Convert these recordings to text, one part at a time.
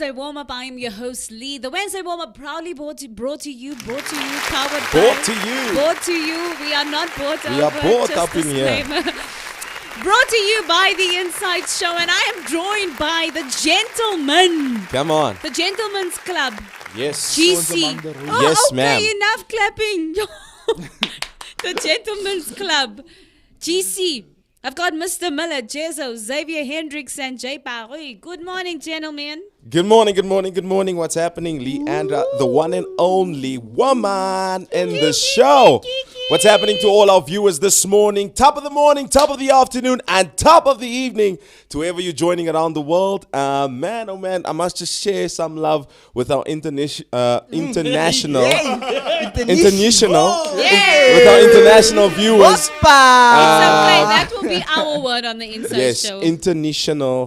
Whensday Warm-Up. I am your host, Lee. The Whensday Warm-Up proudly brought to you, powered Brought to you. Brought to you. We are not bought over. We are bought just up in here. Brought to you by The Inside Show, and I am joined by the gentlemen. Come on. The Gentlemen's Club. Yes. GC. Yes, okay, ma'am. enough clapping. The Gentlemen's Club. GC. I've got Mr. Miller, Jezo, Xavier Hendricks, and Jay Paris. Good morning, gentlemen. Good morning, good morning, good morning. What's happening? Leandra, the one and only woman in the show. What's happening to all our viewers this morning? Top of the morning, top of the afternoon, and top of the evening to wherever you're joining around the world. Man, oh man, I must just share some love with our international, with our international viewers. It's okay. That will be our word on the Inside Show. International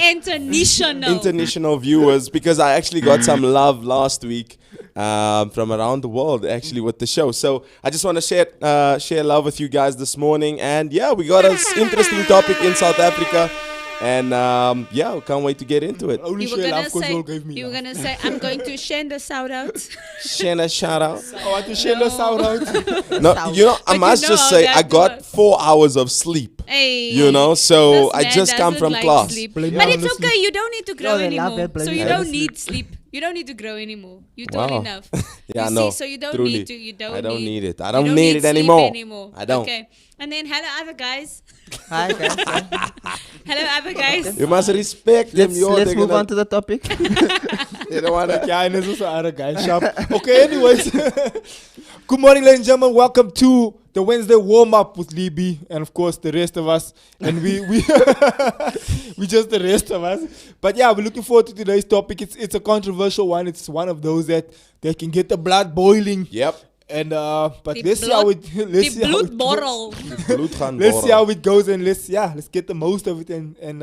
viewers, because I actually got some love last week from around the world, actually, with the show. So I just want to share love with you guys this morning. And yeah, we got an interesting topic in South Africa. And yeah, we can't wait to get into it. You were going to say, I'm going to send a shout out. Send a shout out. I want to send a shout out. No, you know, I must just say, I got 4 hours of sleep. Hey, you know, so I just come from class. But it's okay, you don't need to grow anymore. So you don't need sleep. You don't need to grow anymore. You're tall enough. Yeah, you no. See, so you don't Truly. need to. You don't. I don't need it. I don't don't need it anymore. I don't. Okay. And then hello, other guys. Hi guys. Hello, other guys. You must respect them. Let's move on to the topic. You don't want to. Yeah, and there's also other guys. Sharp. Okay, anyways. Good morning, ladies and gentlemen. Welcome to the Whensday Warm-Up with Libby and, of course, the rest of us. And we just the rest of us. But yeah, we're looking forward to today's topic. It's a controversial one. It's one of those that can get the blood boiling. Yep. And but let's see how it goes. Let's see how it goes, and let's get the most of it. And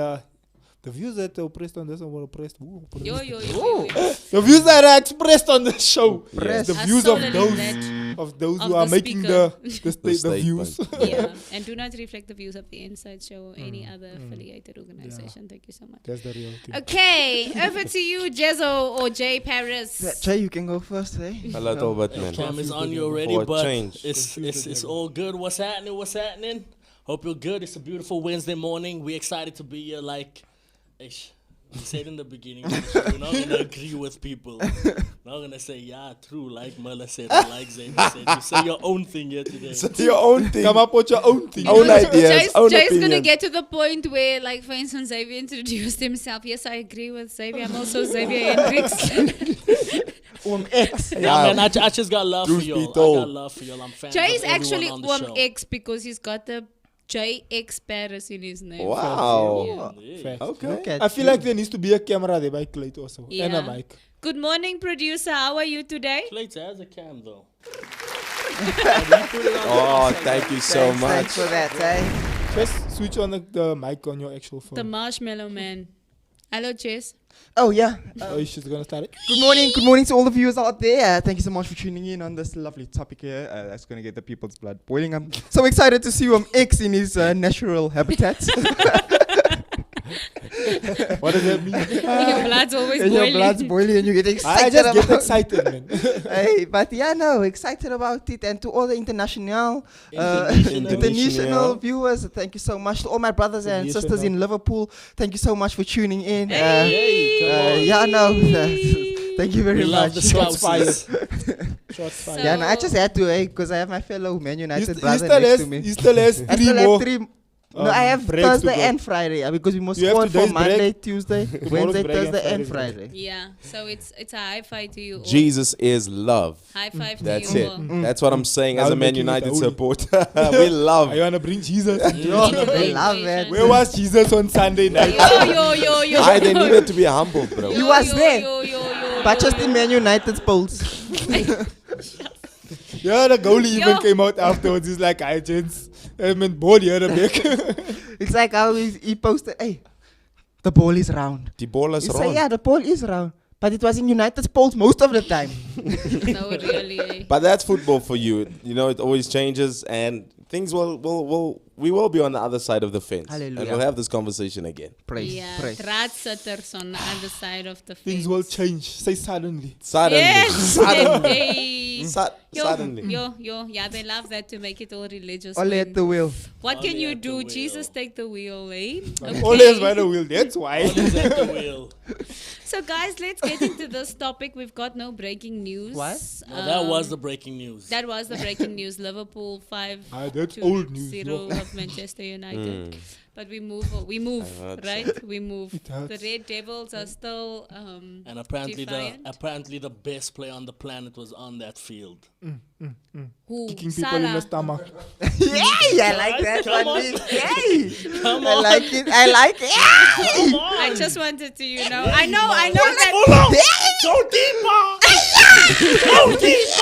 the views that are oppressed on this one were oppressed. Yo. The views that are expressed on the show. Yes. The views of those who are making the views. Yeah, and do not reflect the views of the Inside Show or any other affiliated organization. Yeah. Thank you so much. That's the real thing. Okay, over to you, Jezo or Jay Paris. Jay, you can go first, eh? A little bit, man. Cam is on you already, but change. it's all good. What's happening? Hope you're good. It's a beautiful Wednesday morning. We're excited to be here. Like, ish. We said in the beginning, we're not going to agree with people. We're not going to say, yeah, true, like Mela said, or like Xavier said. You say your own thing here today. Say your own thing. Come up with your own thing. Own ideas, own Jay's opinions. going to get to the point where, like, for instance, Xavier introduced himself. Yes, I agree with Xavier. I'm also Xavier Hendricks. X. Yeah, man, I just got love for y'all. I got love for y'all. I'm fan Jay is of everyone actually on the show. X because he's got the JX Paris in his name. Wow. Fair. Okay. I feel like there needs to be a camera there by Clayton also. Yeah. And a mic. Good morning, producer. How are you today? Clayton has a cam, though. Oh, thank you so much. Thanks for that, eh? Just switch on the mic on your actual phone. The Marshmallow Man. Hello, Jess. Oh yeah. She's gonna start it. Good morning to all the viewers out there. Thank you so much for tuning in on this lovely topic here. That's gonna get the people's blood boiling. I'm so excited to see X in his natural habitat. What does that mean? Your blood's always And boiling. your blood's boiling and you get excited. I just get about excited, man. Hey, but yeah, no, excited about it. And to all the international viewers, thank you so much. To all my brothers and sisters in Liverpool, thank you so much for tuning in. Yeah, no, thank you very much. Shots fired. Shots fired. Yeah, no, I just had to, because I have my fellow Man United brother next to me. He still has I still have 3. No, I have breaks to Thursday go. and Friday because we must You have score for today's Monday, break. Tuesday, Tomorrow's Wednesday, break and Thursday, and Friday's Friday. Yeah, so it's a high five to you all. Jesus is love. High five That's to you it. all. That's what I'm saying as I'll a Man make you United the supporter. We love. I wanna bring Jesus. I love it. Where was Jesus on Sunday night? Yo. They needed to be humble, bro. You was there. Yo. But just in Man United's polls. Yeah, the goalie even came out afterwards. He's like, "I gents, I'm in board here a bit." It's like how he posted, hey, the ball is round. The ball is He said, wrong. yeah, the ball is round. But it was in United's polls most of the time. No, really. But that's football for you. You know, it always changes, and things we will be on the other side of the fence. Hallelujah. And we'll have this conversation again. Praise. Yeah, Praise. Draadsitters on the other side of the fence. Things will change. Say suddenly. Suddenly. Yes, Suddenly. hey. Suddenly. Yeah, they love that to make it all religious. Ole when- at the wheel. What can Ole you at the do? wheel. Jesus, take the wheel, eh? Okay. Always by the wheel. That's why. Always at the wheel. So, guys, let's get into this topic. We've got no breaking news. What? No, that was the breaking news. That was the breaking news. Liverpool 5 That's to old news. 0 No. of Manchester United. Mm. But we move, hurts. right? We move. It hurts. The Red Devils are still and apparently defiant. the best player on the planet was on that field. Who? Kicking people in the Salah. stomach. Yay! I like that Come one. on. Yay! Come I on. like it. I like it. Yay! Come on. I just wanted to, I know that. Go deeper. Go deeper.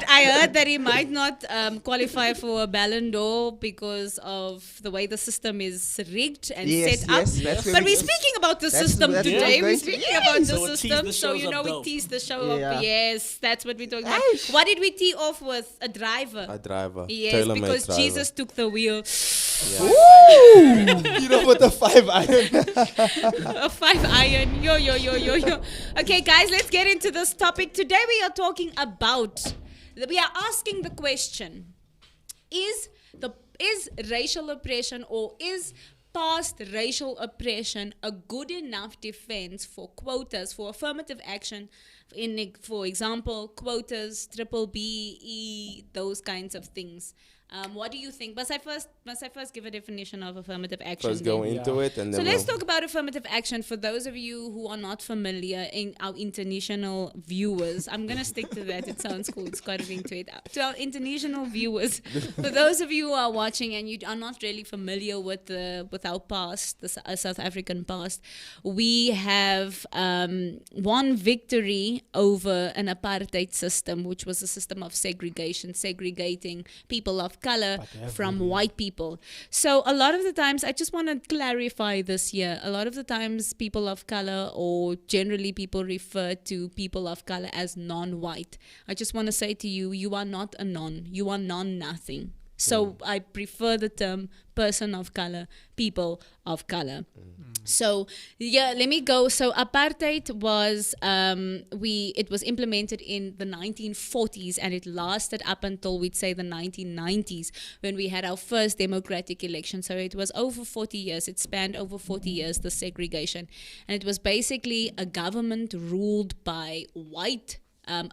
I heard that he might not qualify for a Ballon d'Or because of the way the system is rigged and Yes, set up. yes, that's where But we- we're speaking about the that's- system that's where today. we're We're going to- speaking about the So it teased system, the so shows up we though. tease the show Yeah. up. Yes, that's what we're talking about. Aish. What did we tee off with? A driver. A driver. Yes, Tailor-made because driver. Jesus took the wheel. You know what the 5 iron. A 5 iron. Yo. Okay, guys, let's get into this topic. Today we are talking about, we are asking the question, is racial oppression or is past racial oppression a good enough defense for quotas, for affirmative action, for example, quotas, triple B, E, those kinds of things? What do you think? Must I first give a definition of affirmative action? First go then? into it and So then let's we'll- talk about affirmative action for those of you who are not familiar, in our international viewers. I'm going to stick to that. It sounds cool. It's got a ring to it. To our international viewers, for those of you who are watching and you are not really familiar with our past, the South African past, we have won victory over an apartheid system, which was a system of segregation, segregating people of color from white people. So a lot of the times, I just want to clarify this here. A lot of the times people of color, or generally people refer to people of color as non-white. I just want to say to you, you are not a non. You are non-nothing. So I prefer the term person of color, people of color. So yeah, let me go. So apartheid was it was implemented in the 1940s and it lasted up until we'd say the 1990s when we had our first democratic election. So it was over 40 years. It spanned over 40 years, the segregation, and it was basically a government ruled by white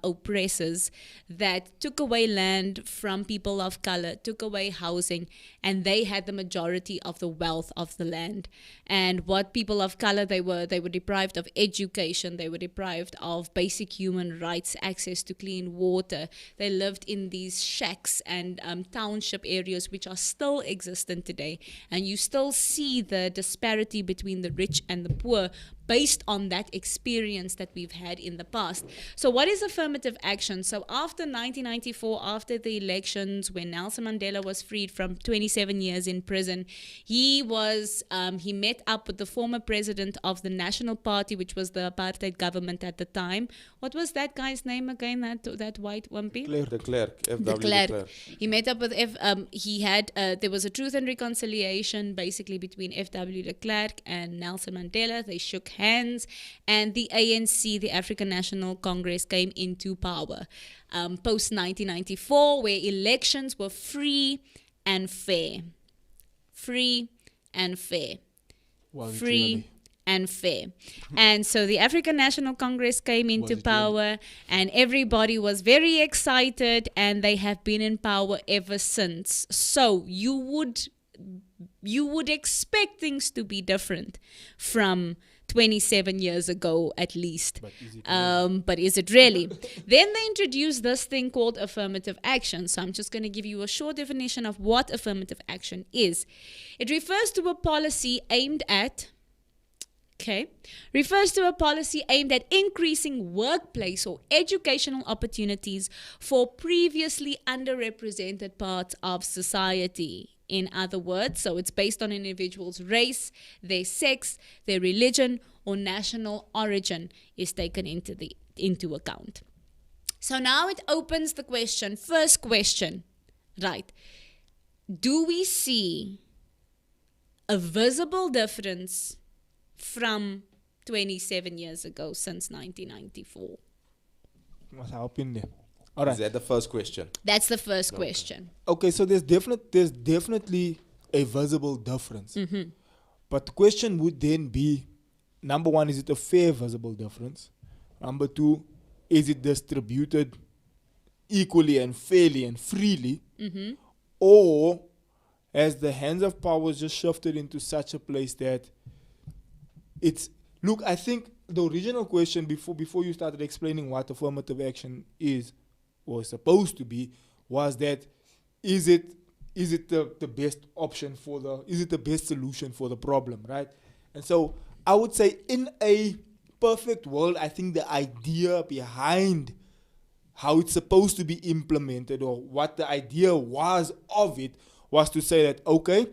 oppressors that took away land from people of color, took away housing, and they had the majority of the wealth of the land. And what people of color, they were deprived of education, they were deprived of basic human rights, access to clean water. They lived in these shacks and township areas which are still existent today, and you still see the disparity between the rich and the poor based on that experience that we've had in the past. So what is affirmative action? So after 1994, after the elections, when Nelson Mandela was freed from 27 years in prison, he met up with the former president of the National Party, which was the apartheid government at the time. What was that guy's name again, that white wimpy? De Klerk. FW De de Klerk. Klerk. He met up with there was a truth and reconciliation basically between FW de Klerk and Nelson Mandela. They shook hands, and the ANC, the African National Congress, came into power post 1994, where elections were free and fair. Free and fair. Free and fair. And so the African National Congress came into power, and everybody was very excited, and they have been in power ever since. So you would expect things to be different from 27 years ago at least. But is it really? Then they introduced this thing called affirmative action. So I'm just going to give you a short definition of what affirmative action is. It refers to a policy aimed at increasing workplace or educational opportunities for previously underrepresented parts of society. In other words, so it's based on an individual's race, their sex, their religion, or national origin is taken into account. So now it opens the question, first question, Right. Do we see a visible difference from 27 years ago since 1994? What's happening there? All right. Is that the first question? That's the first question. Okay, so there's definitely a visible difference. But the question would then be, number one, is it a fair visible difference? Number two, is it distributed equally and fairly and freely? Or has the hands of power just shifted into such a place that it's... Look, I think the original question before you started explaining what affirmative action is or is supposed to be was that is it the best option is it the best solution for the problem, right? And so I would say in a perfect world, I think the idea behind how it's supposed to be implemented or what the idea was of it was to say that, okay,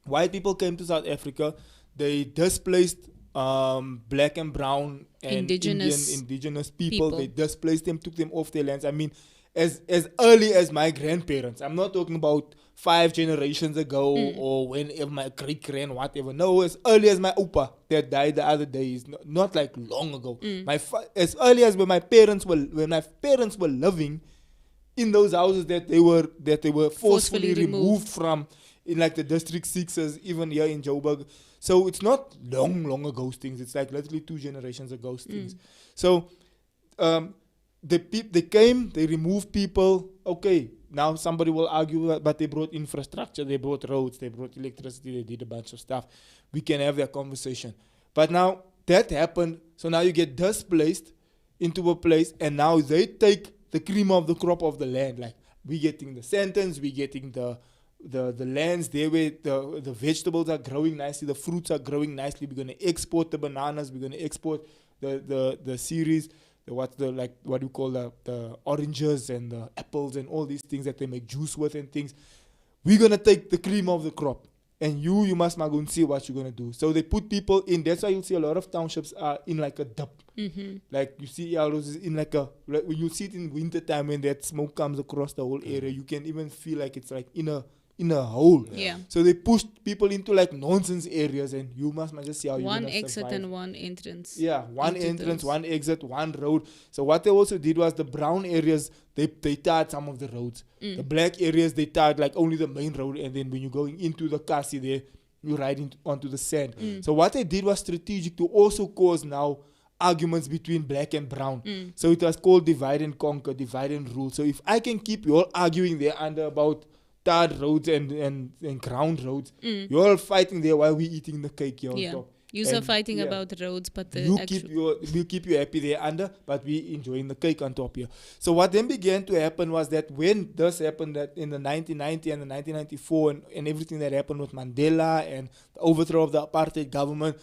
white people came to South Africa, they displaced black and brown and indigenous people. They displaced them, took them off their lands. I mean, as early as my grandparents. I'm not talking about 5 generations ago or whenever my great-grand, whatever. No, as early as my opa that died the other day. Is not like long ago. As early as when my parents were living in those houses that they were forcefully removed from, in like the District 6s, even here in Joburg. So it's not long ago things. It's like literally 2 generations ago things. So they came, they removed people. Okay, now somebody will argue, but they brought infrastructure, they brought roads, they brought electricity, they did a bunch of stuff. We can have that conversation. But now that happened, so now you get displaced into a place, and now they take the cream of the crop of the land. Like, we getting the sentence, we getting the lands there where the vegetables are growing nicely, the fruits are growing nicely. We're going to export the bananas, we're going to export the cereals, what do you call the oranges and the apples and all these things that they make juice with and things. We're going to take the cream of the crop, and you must go and see what you're going to do. So they put people in. That's why you'll see a lot of townships are in like a dip. Like you see Elders in like when you see it in winter time when that smoke comes across the whole area, you can even feel like it's like in a hole. Yeah. So they pushed people into like nonsense areas, and you must just see how you one exit survive. And one entrance. Yeah, one entrance, one exit, one road. So what they also did was the brown areas, they tarred some of the roads. The black areas, they tarred like only the main road, and then when you're going into the Kasi there, you ride onto the sand. So what they did was strategic to also cause now arguments between black and brown. So it was called divide and conquer, divide and rule. So if I can keep you all arguing there under about tarred roads and ground roads, you're all fighting there while we eating the cake here on top. You're fighting about the roads, but we'll keep you happy there under, but we enjoying the cake on top here. So what then began to happen was that when this happened, that in the 1990 and the 1994 and everything that happened with Mandela and the overthrow of the apartheid government,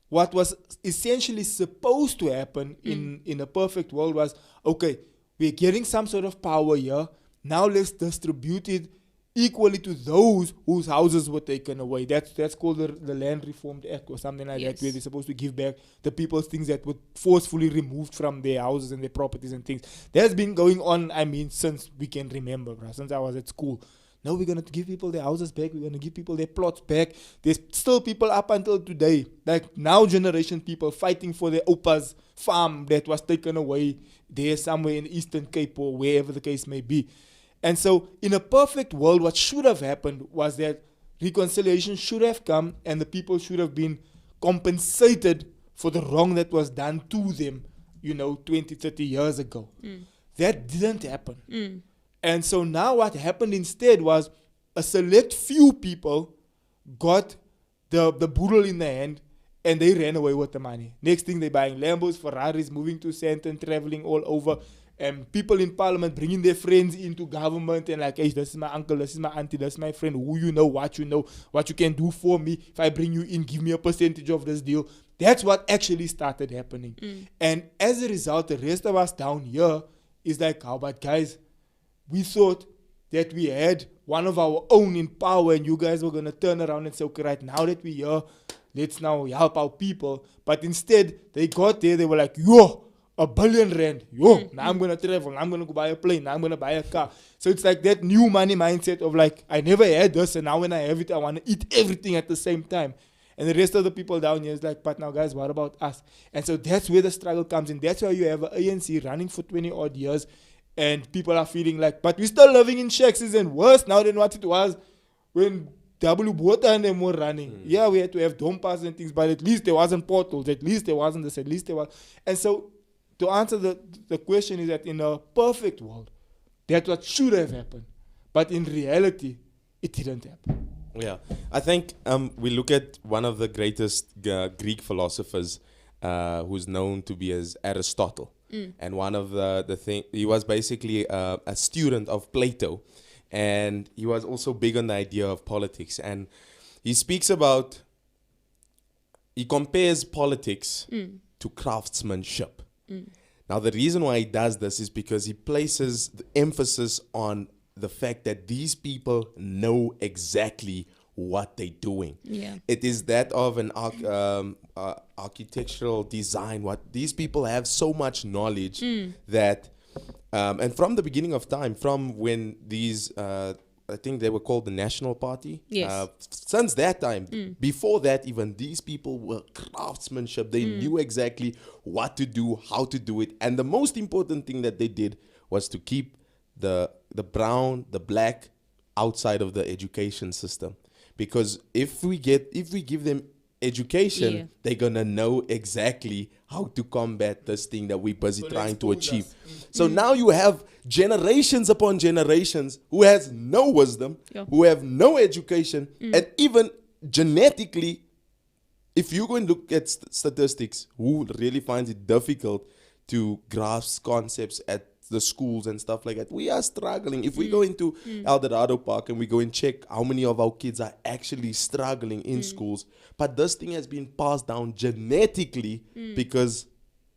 what was essentially supposed to happen in a perfect world was, okay, we're getting some sort of power here. Now let's distribute it equally to those whose houses were taken away. That's called the Land Reformed Act or something like that, where they're supposed to give back the people's things that were forcefully removed from their houses and their properties and things. That's been going on, since we can remember, since I was at school. No, we're going to give people their houses back. We're going to give people their plots back. There's still people up until today, like now generation people fighting for their opa's farm that was taken away there somewhere in the Eastern Cape or wherever the case may be. And so in a perfect world, what should have happened was that reconciliation should have come and the people should have been compensated for the wrong that was done to them, 20, 30 years ago. That didn't happen. And so now what happened instead was a select few people got the boodle in their hand and they ran away with the money. Next thing, they're buying Lambos, Ferraris, moving to Sandton, traveling all over. And people in parliament bringing their friends into government and like, hey, this is my uncle, this is my auntie, this is my friend, who you know, what you can do for me. If I bring you in, give me a percentage of this deal. That's what actually started happening. And as a result, the rest of us down here is like, how about guys? We thought that we had one of our own in power and you guys were going to turn around and say, okay, right now that we're here, let's now help our people. But instead, they got there, they were like, yo, 1 billion rand. Yo, now I'm gonna travel, now I'm gonna go buy a plane, now I'm gonna buy a car. So it's like that new money mindset of like, I never had this, and now when I have it, I wanna eat everything at the same time. And the rest of the people down here is like, but now guys, what about us? And so that's where the struggle comes in. That's why you have an ANC running for 20 odd years, and people are feeling like, but we're still living in shacks, isn't worse now than what it was when W Bota and them were running. Yeah, we had to have dome passes and things, but at least there wasn't portals, at least there wasn't this, at least there was. And so to answer the question is that in a perfect world, that's what should have happened. But in reality, it didn't happen. Yeah, I think we look at one of the greatest Greek philosophers who's known to be as Aristotle. And one of the thing, he was basically a student of Plato. And he was also big on the idea of politics. And he speaks about, he compares politics to craftsmanship. Now, the reason why he does this is because he places the emphasis on the fact that these people know exactly what they're doing. Yeah. It is that of an architectural design. What these people have so much knowledge that, and from the beginning of time, from when these, I think they were called the National Party. Yes. Since that time, before that even, these people were craftsmanship. They knew exactly what to do, how to do it. And the most important thing that they did was to keep the brown, the black outside of the education system. Because if we give them education, they're gonna know exactly how to combat this thing that we're busy trying to achieve. So now you have generations upon generations who has no wisdom, who have no education, and even genetically, if you go and look at statistics, who really finds it difficult to grasp concepts at the schools and stuff like that. We are struggling. If we go into El Dorado Park and we go and check how many of our kids are actually struggling in schools, but this thing has been passed down genetically because,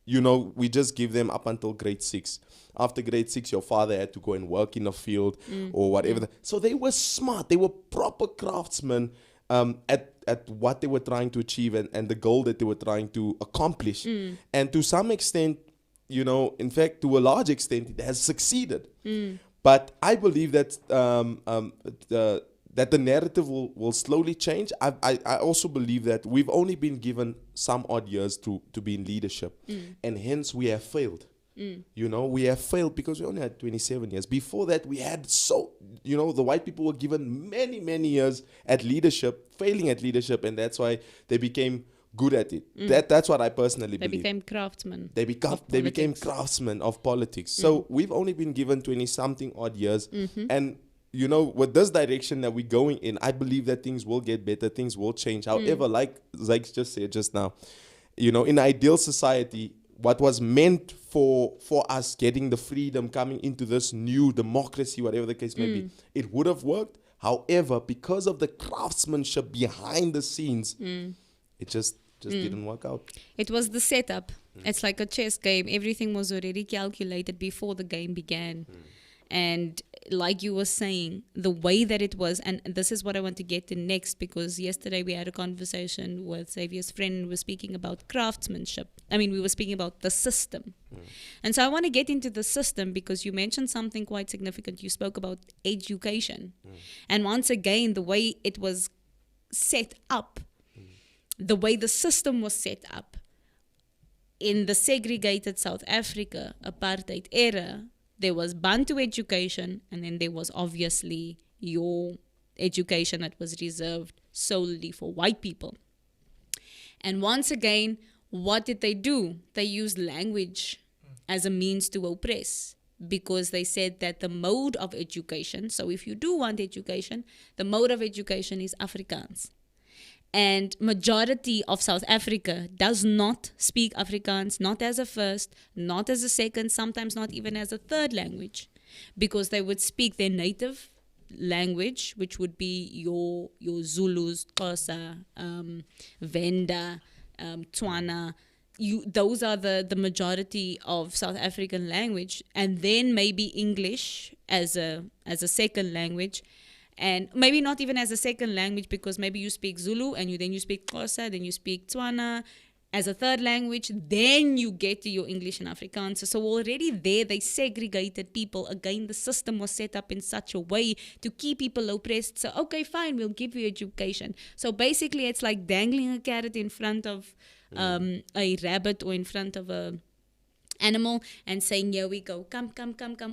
you know, we just give them up until grade 6. After grade 6, your father had to go and work in a field or whatever. So they were smart. They were proper craftsmen at what they were trying to achieve and the goal that they were trying to accomplish. And to some extent, you know, in fact, to a large extent, it has succeeded. But I believe that that the narrative will slowly change. I also believe that we've only been given some odd years to be in leadership, and hence we have failed. You know, we have failed because we only had 27 years. Before that, we had the white people were given many, many years at leadership, failing at leadership, and that's why they became good at it. That's what I personally believe. They became craftsmen. They became craftsmen of politics. So we've only been given 20-something odd years. And, you know, with this direction that we're going in, I believe that things will get better, things will change. However, like Zyke just said just now, you know, in an ideal society, what was meant for us getting the freedom, coming into this new democracy, whatever the case may be, it would have worked. However, because of the craftsmanship behind the scenes, it just didn't work out. It was the setup. It's like a chess game. Everything was already calculated before the game began. And like you were saying, the way that it was, and this is what I want to get to next, because yesterday we had a conversation with Xavier's friend and we were speaking about craftsmanship. I mean, we were speaking about the system. And so I want to get into the system because you mentioned something quite significant. You spoke about education. And once again, the way it was set up, the way the system was set up in the segregated South Africa apartheid era, there was Bantu education, and then there was obviously your education that was reserved solely for white people. And once again, what did they do? They used language as a means to oppress, because they said that the mode of education, so if you do want education, the mode of education is Afrikaans. And majority of South Africa does not speak Afrikaans, not as a first, not as a second, sometimes not even as a third language, because they would speak their native language, which would be your Zulus, Xhosa, Venda, Tswana. Those are the majority of South African language, and then maybe English as a second language. And maybe not even as a second language, because maybe you speak Zulu and then you speak Xhosa, then you speak Tswana, as a third language, then you get to your English and Afrikaans. So already there, they segregated people. Again, the system was set up in such a way to keep people oppressed. So, okay, fine, we'll give you education. So basically, it's like dangling a carrot in front of a rabbit or in front of a animal and saying, here we go, come,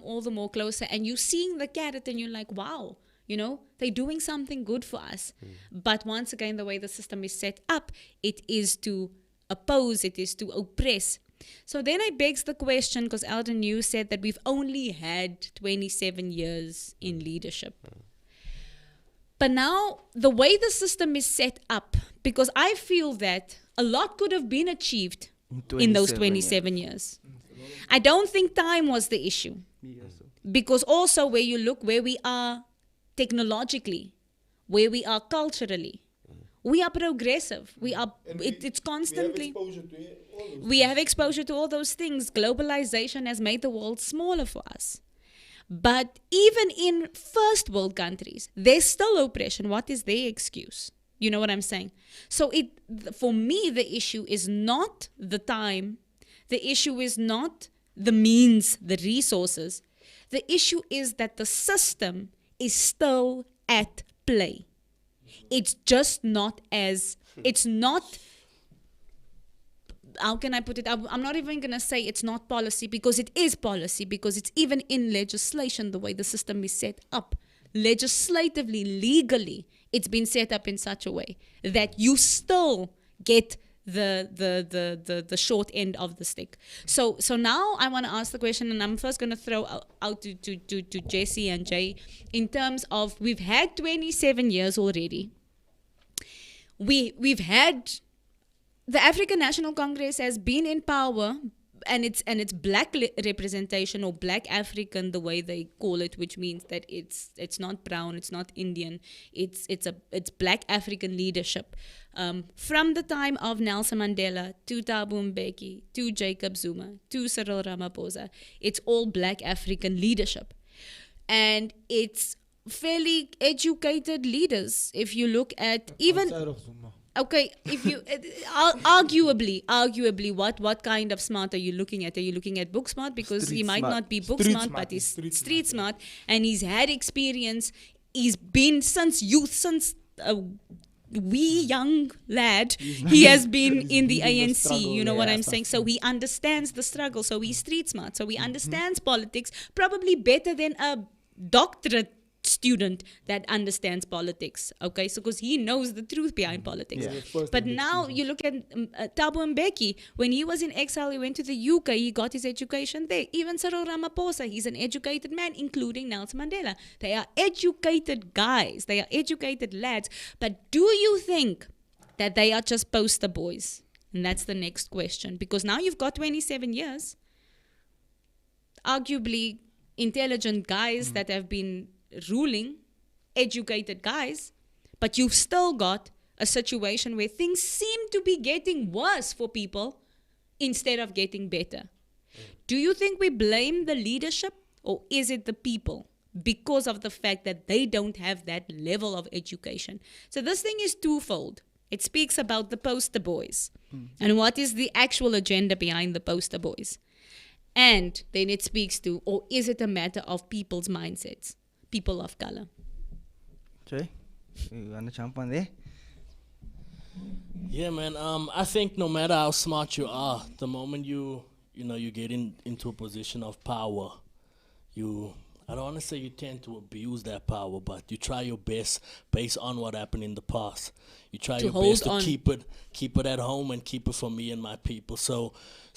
all the more closer. And you're seeing the carrot and you're like, wow, they're doing something good for us. But once again, the way the system is set up, it is to oppose, it is to oppress. So then it begs the question, because Alden, you said that we've only had 27 years in leadership. But now, the way the system is set up, because I feel that a lot could have been achieved in those 27 years. I don't think time was the issue. Because also where you look, where we are technologically, where we are culturally, we are progressive. It's constantly. We have exposure to all those things. Globalization has made the world smaller for us. But even in first world countries, there's still oppression. What is their excuse? You know what I'm saying? So for me, the issue is not the time. The issue is not the means, the resources. The issue is that the system is still at play. It's just not it's not, how can I put it? I'm not even going to say it's not policy, because it is policy, because it's even in legislation, the way the system is set up. Legislatively, legally, it's been set up in such a way that you still get the short end of the stick. So now I want to ask the question, and I'm first going to throw out to Jesse and Jay, in terms of, we've had 27 years already. We've had, the African National Congress has been in power, and it's black representation, or black African, the way they call it, which means that it's not brown, it's not Indian, it's black African leadership. From the time of Nelson Mandela to Thabo Mbeki to Jacob Zuma to Cyril Ramaphosa, it's all black African leadership, and it's fairly educated leaders. If you look at even. Okay, if you arguably, what kind of smart are you looking at? Are you looking at book smart? Because he might not be book smart, but he's street smart, and he's had experience. He's been since youth, since a wee young lad. He has been in the ANC. You know what I'm saying? So he understands the struggle. So he's street smart. So he understands politics probably better than a doctorate student that understands politics. Okay, so because he knows the truth behind politics. But now you look at Thabo Mbeki. When he was in exile, he went to the UK, he got his education there. Even Cyril Ramaphosa, he's an educated man, including Nelson Mandela. They are educated guys, they are educated lads. But do you think that they are just poster boys? And that's the next question, because now you've got 27 years, arguably intelligent guys that have been ruling, educated guys, but you've still got a situation where things seem to be getting worse for people instead of getting better. Do you think we blame the leadership, or is it the people, because of the fact that they don't have that level of education? So this thing is twofold. It speaks about the poster boys and what is the actual agenda behind the poster boys, and then it speaks to, or is it a matter of people's mindsets, people of color? Jay, you want to jump on there? Yeah, man. I think no matter how smart you are, the moment you get into a position of power, I don't want to say you tend to abuse that power, but you try your best based on what happened in the past. You try your best to keep it at home and keep it for me and my people. So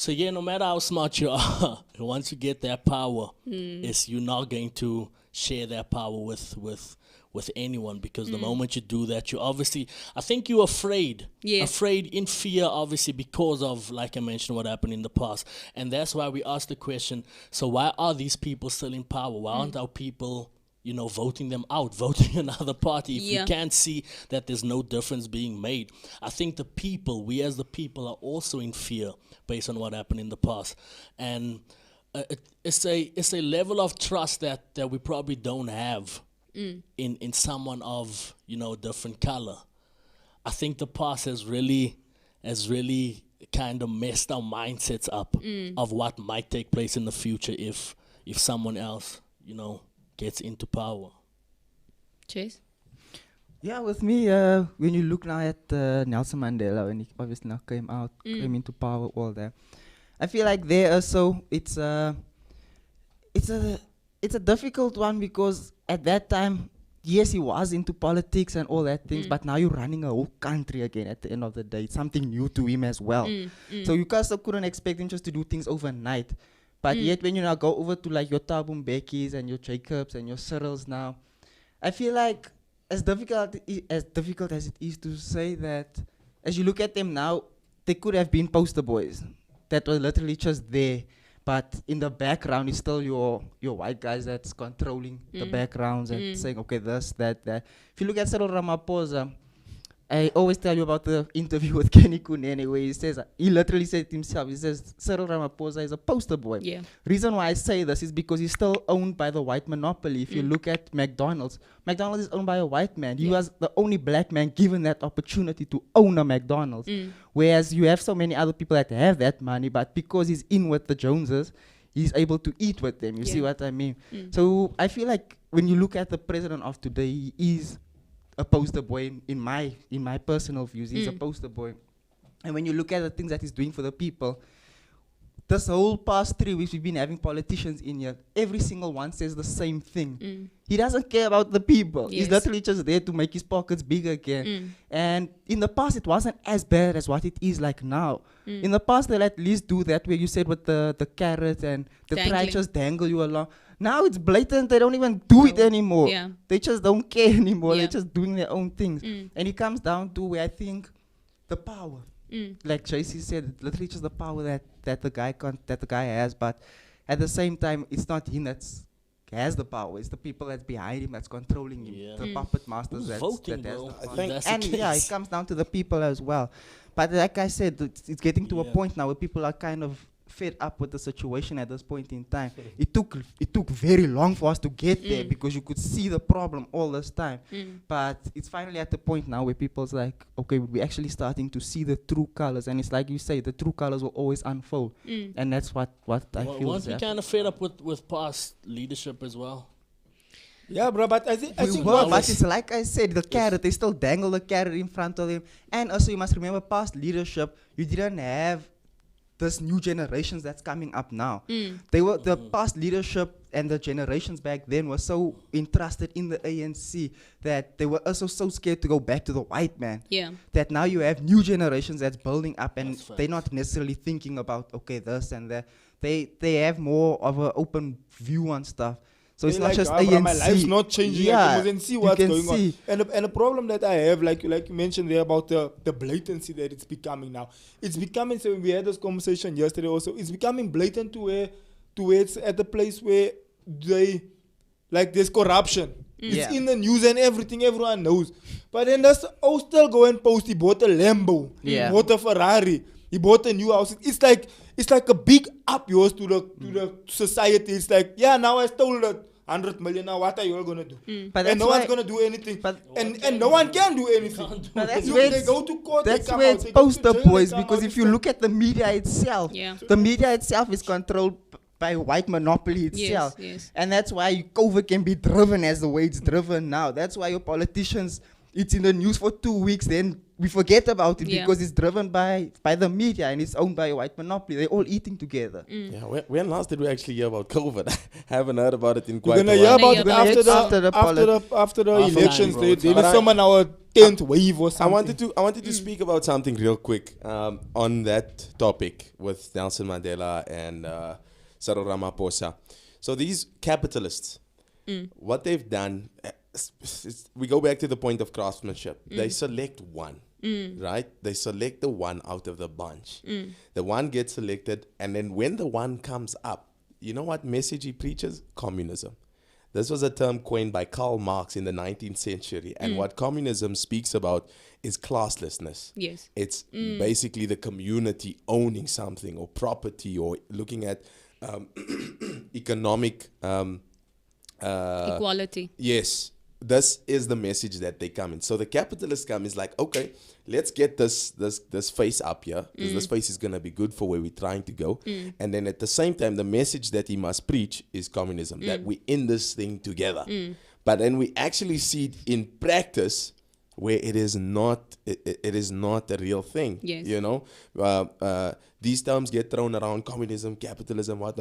yeah, no matter how smart you are, once you get that power, you're not going to share that power with anyone, because the moment you do that, you obviously, I think you're afraid in fear, obviously, because of, like I mentioned, what happened in the past. And that's why we asked the question, so why are these people still in power? Why aren't our people voting them out, voting another party, if we can't see that there's no difference being made? I think the people, we as the people, are also in fear based on what happened in the past. And it's a level of trust that we probably don't have in someone of different color. I think the past has really kind of messed our mindsets up of what might take place in the future if someone else, gets into power. Chase? Yeah, with me, when you look now at Nelson Mandela, when he obviously now came into power, all that, I feel like there also it's a difficult one because at that time, yes, he was into politics and all that things, but now you're running a whole country again at the end of the day. It's something new to him as well. So you also couldn't expect him just to do things overnight. But yet when you now go over to like your Thabo Mbeki's and your Jacobs and your Cyrils now, I feel like as difficult as it is to say that, as you look at them now, they could have been poster boys that were literally just there. But in the background, it's still your white guys that's controlling the backgrounds and saying, okay, this, that. If you look at Cyril Ramaphosa, I always tell you about the interview with Kenny Kunene where he literally said himself, he says, Cyril Ramaphosa is a poster boy. Yeah. Reason why I say this is because he's still owned by the white monopoly. If you look at McDonald's is owned by a white man. He was the only black man given that opportunity to own a McDonald's. Whereas you have so many other people that have that money, but because he's in with the Joneses, he's able to eat with them. You see what I mean? So I feel like when you look at the president of today, he is a poster boy in my personal views. He's a poster boy. And when you look at the things that he's doing for the people, this whole past 3 weeks we've been having politicians in here. Every single one says the same thing. He doesn't care about the people. He's literally just there to make his pockets big again. And in the past, it wasn't as bad as what it is like now. In the past, they'll at least do that where you said with the carrot and they try just dangle you along. Now it's blatant. They don't even do it anymore. Yeah. They just don't care anymore. Yeah. They're just doing their own things. And it comes down to where I think the power. Like JC said, literally just the power that the guy has. But at the same time, it's not him that has the power. It's the people that's behind him that's controlling him. Yeah. The puppet masters Who's that voting, has bro? the I power. think that's the And yeah, case. it comes down to the people as well. But like I said, it's getting to a Yeah. point now where people are kind of fed up with the situation at this point in time. It took very long for us to get there because you could see the problem all this time. But it's finally at the point now where people's like, okay, we're actually starting to see the true colors. And it's like you say, the true colors will always unfold. And that's what I feel Weren't is we happening. kind of fed up with past leadership as well? Yeah, bro, but I think We were, but it's like I said, the carrot, they still dangle the carrot in front of them. And also you must remember past leadership, you didn't have this new generations that's coming up now. They were the past leadership and the generations back then were so entrusted in the ANC that they were also so scared to go back to the white man. Yeah. That now you have new generations that's building up and That's facts. they're not necessarily thinking about, okay, this and that. They have more of an open view on stuff. So it's not just ANC. My life's not changing. Yeah, I can see you what's can going see. on. And the problem that I have, like you mentioned there about the blatancy that it's becoming now. It's becoming, so we had this conversation yesterday also, it's becoming blatant to where it's at the place where there's corruption. It's Yeah. in the news and everything, everyone knows. But then still go and post, he bought a Lambo, Yeah. he bought a Ferrari, he bought a new house. It's like a big up yours to the society. It's like, yeah, now I stole that 100 million. Now what are you all gonna do? But And that's no one's why- gonna do anything. but- And no one can do anything. But that's You- where they it's- go to court. That's they come where out, it's they go to poster jail, they boys, come because out, if you it's look at the media itself, Yeah. the media itself is controlled by white monopoly itself. yes. And that's why COVID can be driven as the way it's driven now. That's why your politicians, it's in the news for 2 weeks, then we forget about it Yeah. because it's driven by the media and it's owned by a white monopoly. They're all eating together. Yeah, when last did we actually hear about COVID? I haven't heard about it in You're quite a gonna hear while. about You're it gonna after hear the after the after the After elections. bro, They it's they fine. summon our 10th wave or I something. wanted to speak about something real quick on that topic with Nelson Mandela and Cyril Ramaphosa. So these capitalists, what they've done, we go back to the point of craftsmanship. They select one, right? They select the one out of the bunch. The one gets selected, and then when the one comes up, you know what message he preaches? Communism. This was a term coined by Karl Marx in the 19th century. And what communism speaks about is classlessness. Yes. It's basically the community owning something or property or looking at economic Equality. yes, this is the message that they come in. So the capitalists come is like, okay, let's get this face up here, because this face is gonna be good for where we're trying to go. And then at the same time, the message that he must preach is communism, that we in this thing together. But then we actually see it in practice where it is not a real thing. Yes. You know, these terms get thrown around: communism, capitalism, what,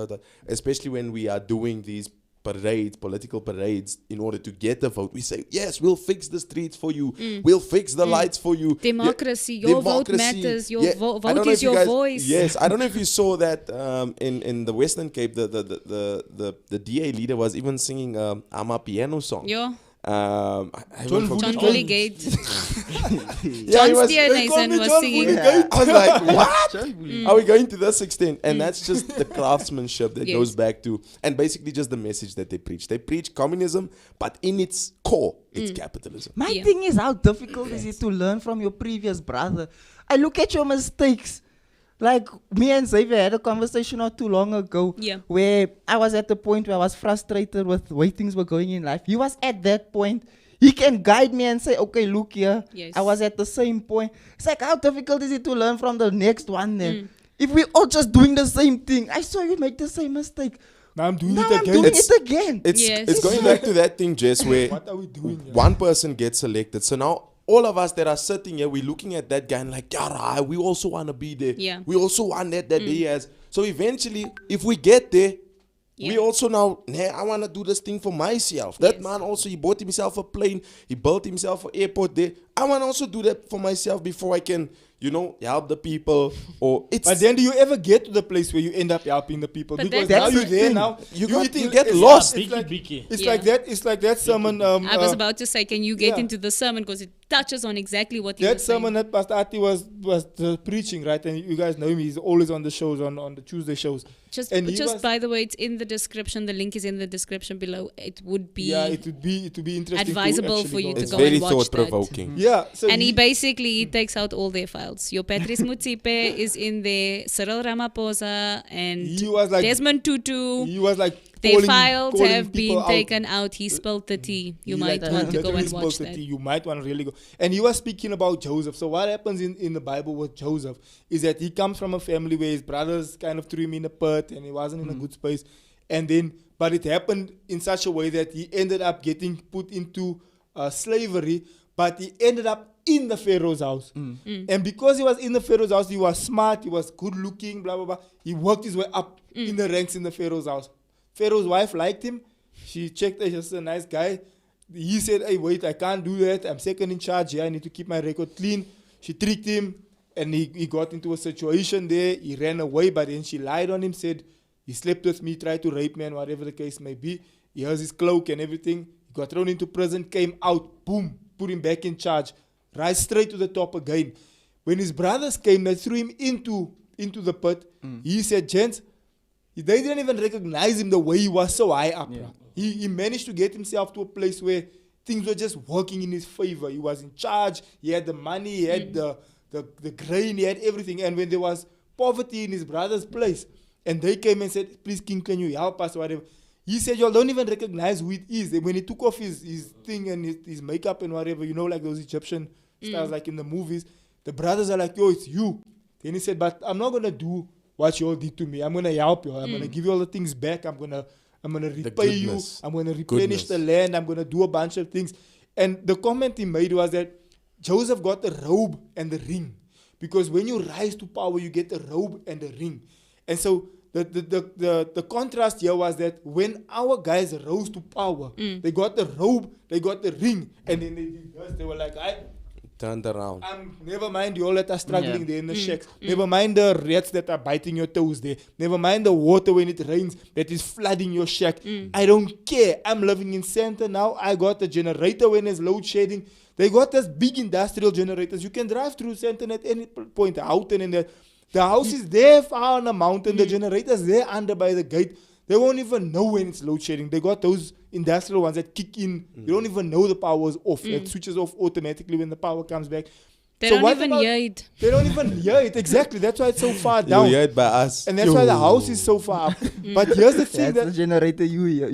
especially when we are doing these parades, political parades, in order to get the vote. We say, yes, we'll fix the streets for you. We'll fix the lights for you. Democracy, Yeah, your vote democracy. matters. Your Yeah, I vote don't know is if you your guys- voice. Yes, I don't know if you saw that in the Western Cape, the DA leader was even singing Amapiano song. Yo, I John even John forgot- Woolligate. Yeah, he John was- Steenhuisen me was John singing. Woolligate. I was like, what? Are we going to this extent? And that's just the craftsmanship that Yes. goes back to, and basically just the message that they preach. They preach communism, but in its core, it's capitalism. My Yeah. thing is, how difficult is it to learn from your previous brother? I look at your mistakes. Like, me and Xavier had a conversation not too long ago, Yeah. where I was at the point where I was frustrated with the way things were going in life. He was at that point. He can guide me and say, okay, look here. Yes. I was at the same point. It's like, how difficult is it to learn from the next one then? If we all just doing the same thing, I saw you make the same mistake. Now I'm doing Now it I'm again. doing It's- it again. Yes. It's going back to that thing, Jess, where What are we doing here? one person gets selected. So now all of us that are sitting here, we're looking at that guy and like, yeah, we also want to be there. Yeah. We also want that he has. So eventually, if we get there, we Yeah. also now, I want to do this thing for myself. That Yes. man also, he bought himself a plane. He built himself an airport there. I want to also do that for myself before I can, help the people. Or it's But then do you ever get to the place where you end up helping the people? But Because that's now the you're there thing. now. You eating- get it's- lost. It's like, Biki. it's Yeah. like that. It's like that sermon. I was about to say, can you get yeah. into the sermon because it touches on exactly what you that were saying. sermon that Pastor Ati was preaching, right? And you guys know him. He's always on the shows, on the Tuesday shows. Just and he was- by the way, it's in the description. The link is in the description below. It would be Yeah, it would be interesting. to advisable actually for you go. to it's go very and watch that. thought-provoking. Yeah. So And he basically takes out all their files. Your Patrice Motsepe is in there, Cyril Ramaphosa, and He was like- Desmond Tutu. he was like Their files calling have been people out. taken out. He spilled the tea. You He might like want to go literally and spilled watch the that. tea. You might want to really go. And he was speaking about Joseph. So what happens in the Bible with Joseph is that he comes from a family where his brothers kind of threw him in a pit and he wasn't in a good space. And then, but it happened in such a way that he ended up getting put into slavery, but he ended up in the Pharaoh's house. And because he was in the Pharaoh's house, he was smart, he was good looking, blah, blah, blah. He worked his way up in the ranks in the Pharaoh's house. Pharaoh's wife liked him. She checked that he's a nice guy. He said, hey, wait, I can't do that. I'm second in charge here. I need to keep my record clean. She tricked him, and he got into a situation there. He ran away, but then she lied on him, said, he slept with me, tried to rape me, and whatever the case may be. He has his cloak and everything. He got thrown into prison, came out, boom, put him back in charge. Rise straight to the top again. When his brothers came, they threw him into the pit. He said, gents, they didn't even recognize him the way he was so high up. Bruh. He managed to get himself to a place where things were just working in his favor. He was in charge. He had the money. He had the grain. He had everything. And when there was poverty in his brother's place, and they came and said, please, King, can you help us or whatever? He said, y'all don't even recognize who it is. And when he took off his thing and his makeup and whatever, like those Egyptian styles like in the movies, the brothers are like, yo, it's you. Then he said, but I'm not going to do what you all did to me. I'm going to help you. I'm going to give you all the things back. I'm going to repay you. goodness. I'm going to replenish the land. I'm going to do a bunch of things. And the comment he made was that Joseph got the robe and the ring. Because when you rise to power, you get the robe and the ring. And so the contrast here was that when our guys rose to power, they got the robe, they got the ring, and then they did this. They were like, Turned around. never mind you all that are struggling there in the shacks. Never mind the rats that are biting your toes there. Never mind the water when it rains that is flooding your shack. I don't care. I'm living in center now. I got a generator when there's load shedding. They got those big industrial generators. You can drive through center at any point, Houghton and the house is there far on the mountain. The generator's there under by the gate. They won't even know when it's load shedding. They got those industrial ones that kick in. You don't even know the power is off. It switches off automatically when the power comes back. They So don't what even about- hear it. They don't even hear it. Exactly. That's why it's so far You down. hear it by us. And that's why the house is so far up. But here's the thing That's the that generator you hear.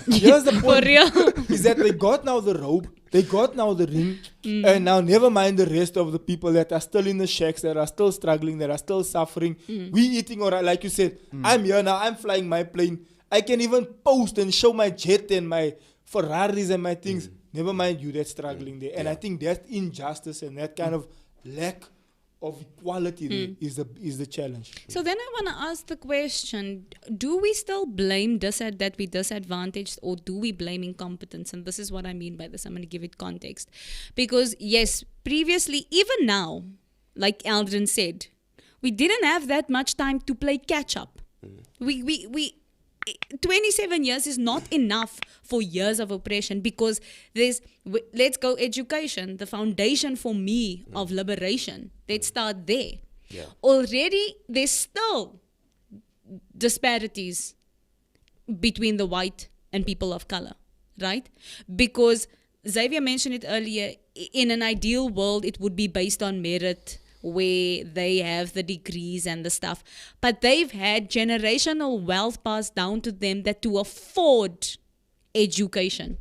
here's the For point real. is that they got now the robe, they got now the ring, and now never mind the rest of the people that are still in the shacks, that are still struggling, that are still suffering. We eating alright, like you said. I'm here now. I'm flying my plane. I can even post and show my jet and my Ferraris and my things. Never mind you that's struggling there. And I think that injustice and that kind of lack of equality there is the challenge. So then I want to ask the question, do we still blame that we disadvantaged, or do we blame incompetence? And this is what I mean by this. I'm going to give it context. Because yes, previously, even now, like Aldrin said, we didn't have that much time to play catch up. We 27 years is not enough for years of oppression, because let's go education, the foundation for me of liberation. Let's start there. Yeah. Already there's still disparities between the white and people of color, right? Because Xavier mentioned it earlier, in an ideal world it would be based on merit, where they have the degrees and the stuff. But they've had generational wealth passed down to them that to afford education.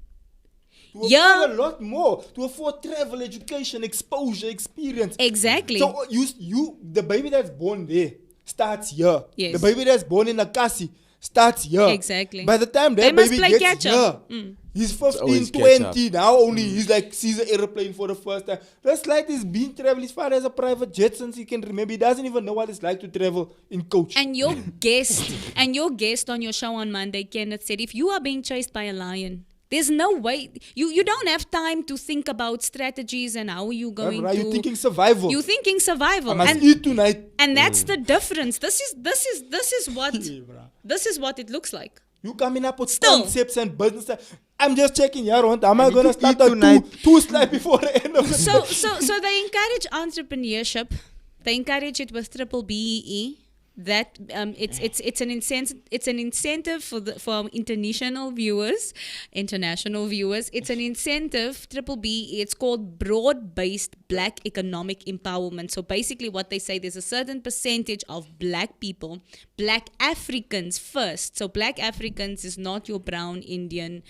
To afford a lot more. To afford travel, education, exposure, experience. Exactly. So the baby that's born there starts here. Yes. The baby that's born in Akasi starts here. Exactly. By the time They that must baby play gets catch here, up. he's always 15, catch up. 20. Now only he's like sees an airplane for the first time. That's like he's been traveling as far as a private jet since he can remember. He doesn't even know what it's like to travel in coach. And your guest on your show on Monday, Kenneth, said, if you are being chased by a lion, there's no way. You don't have time to think about strategies and how are you going Right, to... you're thinking survival. You're thinking survival. I must And eat tonight. and that's the difference. This is what Hey, bruh. this is what it looks like. You coming up with Still. concepts and business. I'm just checking here. Am I need going to to start eat a tonight. two slide before the end of the So they encourage entrepreneurship. They encourage it with triple BEE. That it's an incentive for our international viewers. It's an incentive, triple BEE. It's called broad-based Black economic empowerment. So basically, what they say, there's a certain percentage of Black people, Black Africans first. So Black Africans is not your brown Indian.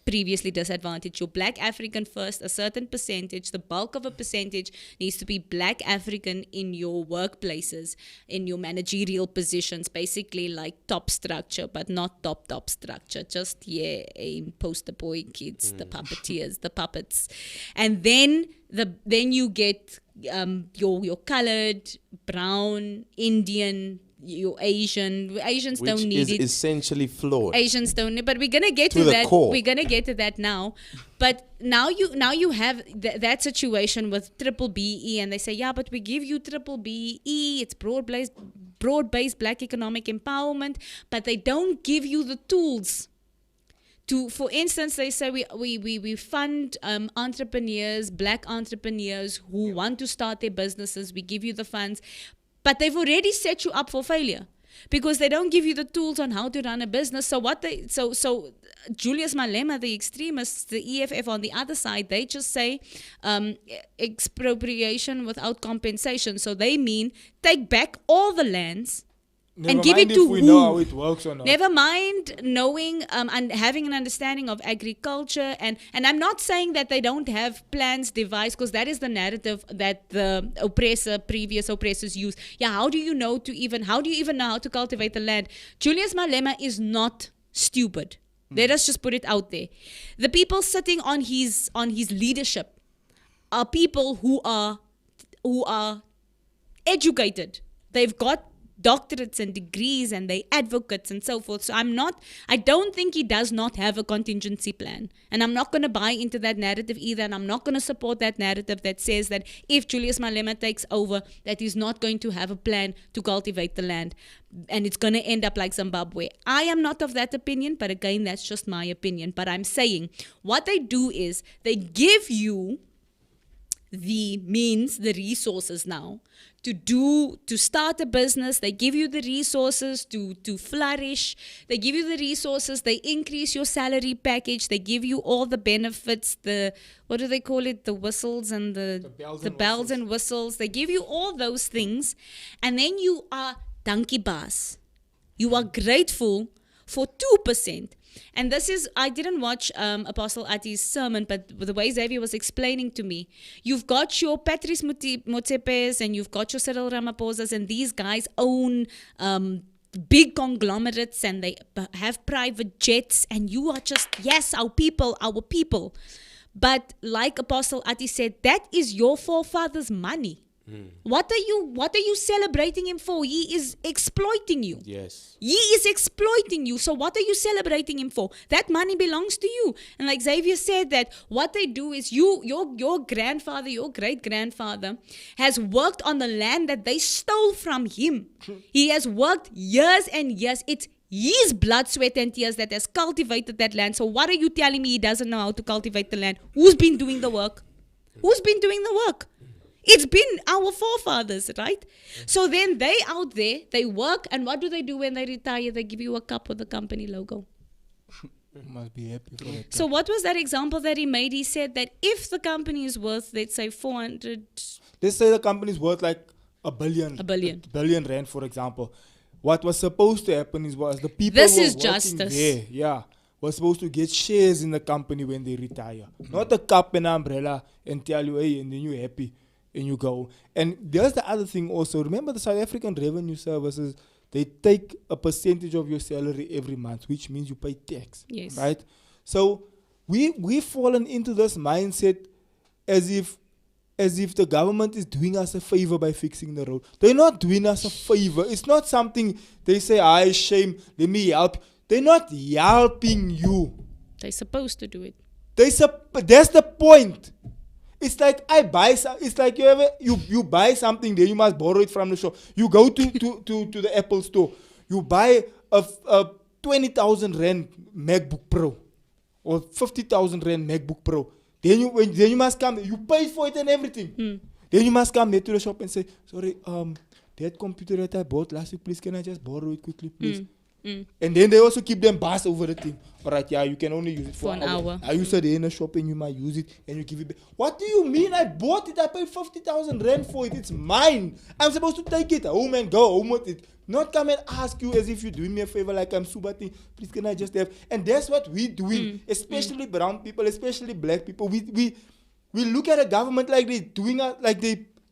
Previously disadvantaged. Your Black African first, a certain percentage, the bulk of a percentage needs to be Black African in your workplaces, in your managerial positions, basically like top structure, but not top structure, just a poster boy kids, the puppeteers, the puppets. And then you get your colored, brown, Indian, your Asians Which don't need is it. essentially flawed. Asians don't need, but we're gonna get To to the that. core. We're gonna get to that now. But now you have that situation with triple BE, and they say, yeah, but we give you triple BE. It's broad-based Black economic empowerment, but they don't give you the tools. For instance, they say we fund entrepreneurs, Black entrepreneurs who want to start their businesses. We give you the funds, but they've already set you up for failure because they don't give you the tools on how to run a business. So Julius Malema, the extremists, the EFF on the other side, they just say expropriation without compensation. So they mean take back all the lands. Never give mind it to if we who? know how it works or not. Never mind knowing and having an understanding of agriculture. And I'm not saying that they don't have plans devised, because that is the narrative that the previous oppressors use. Yeah, how do you even know how to cultivate the land? Julius Malema is not stupid. Let us just put it out there. The people sitting on his leadership are people who are educated. They've got doctorates and degrees, and they advocates and so forth. So I don't think he does not have a contingency plan. And I'm not going to buy into that narrative either. And I'm not going to support that narrative that says that if Julius Malema takes over, that he's not going to have a plan to cultivate the land. And it's going to end up like Zimbabwe. I am not of that opinion, but again, that's just my opinion. But I'm saying what they do is they give you the means, the resources now to start a business. They give you the resources to flourish. They give you the resources. They increase your salary package. They give you all the benefits. What do they call it? The whistles and the bells and whistles. They give you all those things, and then you are donkey baas. You are grateful for 2%. And this is, I didn't watch Apostle Ati's sermon, but the way Xavier was explaining to me, you've got your Patrice Motsepes and you've got your Cyril Ramaphosa's, and these guys own big conglomerates and they have private jets, and you are just, yes, our people. But like Apostle Ati said, that is your forefathers' money. What are you celebrating him for? He is exploiting you. Yes. He is exploiting you. So what are you celebrating him for? That money belongs to you. And like Xavier said, that what they do is your grandfather, your great-grandfather has worked on the land that they stole from him. He has worked years and years. It's his blood, sweat and tears that has cultivated that land. So what are you telling me he doesn't know how to cultivate the land? Who's been doing the work? It's been our forefathers, right? So then they out there, they work, and what do they do when they retire? They give you a cup with the company logo. Must be happy for that. So what was that example that he made? He said that if the company is worth, let's say 400... Let's say the company is worth like a billion rand, for example. What was supposed to happen was the people This who is were justice. working there, were supposed to get shares in the company when they retire. Not a cup and umbrella and tell you, hey, and then you're happy. And you go. And there's the other thing also. Remember the South African Revenue Services, they take a percentage of your salary every month, which means you pay tax. Yes. Right? So we've fallen into this mindset as if the government is doing us a favor by fixing the road. They're not doing us a favor. It's not something they say, shame, let me help. They're not helping you. They're supposed to do it. That's the point. It's like it's like you buy something there, you must borrow it from the shop. You go to the Apple store, you buy a 20,000 rand MacBook Pro or 50,000 rand MacBook Pro. Then you must come, you pay for it and everything. Then you must come there to the shop and say, sorry, that computer that I bought last week, please can I just borrow it quickly, please? And then they also keep them boss over the thing. All right, you can only use it for an hour. I use it in a shop and you might use it and you give it back. What do you mean? I bought it. I paid 50,000 rand for it. It's mine. I'm supposed to take it home and go home with it. Not come and ask you as if you're doing me a favor like I'm Subati. Please can I just have? And that's what we're doing, especially brown people, especially black people. We look at a government like they're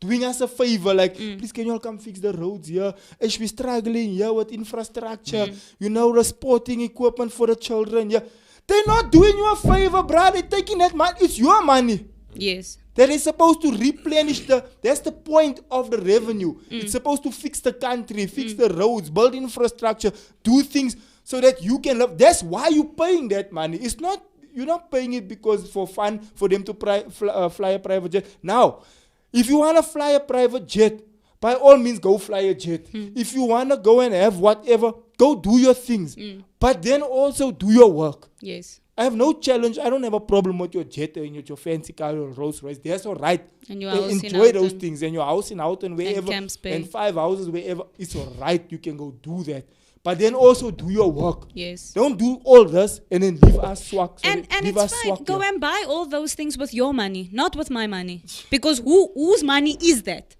doing us a favor, like, please can you all come fix the roads here? As we're struggling here with infrastructure, the sporting equipment for the children. Yeah. They're not doing you a favor, bro. They're taking that money. It's your money. Yes. That is supposed to replenish that's the point of the revenue. It's supposed to fix the country, fix the roads, build infrastructure, do things so that you can live. That's why you're paying that money. It's not, you're not paying it because for fun, for them to fly a private jet. Now, if you want to fly a private jet, by all means, go fly a jet. If you want to go and have whatever, go do your things. But then also do your work. Yes. I have no challenge. I don't have a problem with your jet and your fancy car or Rolls Royce. That's all right. And your house enjoy in those Houghton. things. And your house in Houghton, wherever. And Camps Bay. And 5 houses, wherever. It's all right. You can go do that. But then also do your work. Yes. Don't do all this and then leave us swag. And it's fine. Go and buy all those things with your money, not with my money. Because whose money is that?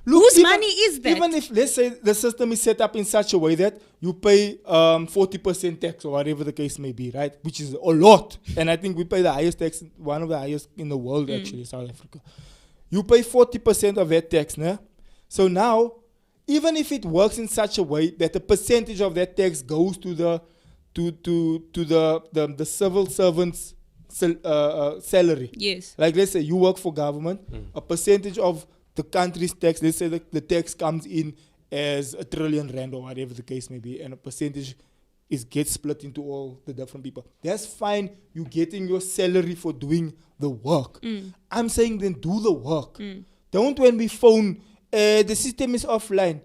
Look, Whose money is that? Even if, let's say, the system is set up in such a way that you pay 40% tax or whatever the case may be, right? Which is a lot. And I think we pay the highest tax, one of the highest in the world, actually, South Africa. You pay 40% of that tax, nah? So now, even if it works in such a way that a percentage of that tax goes to the civil servant's salary. Yes. Like, let's say you work for government, a percentage of the country's tax, let's say the tax comes in as R1 trillion or whatever the case may be, and a percentage gets split into all the different people. That's fine. You're getting your salary for doing the work. I'm saying then do the work. Don't when we phone, the system is offline.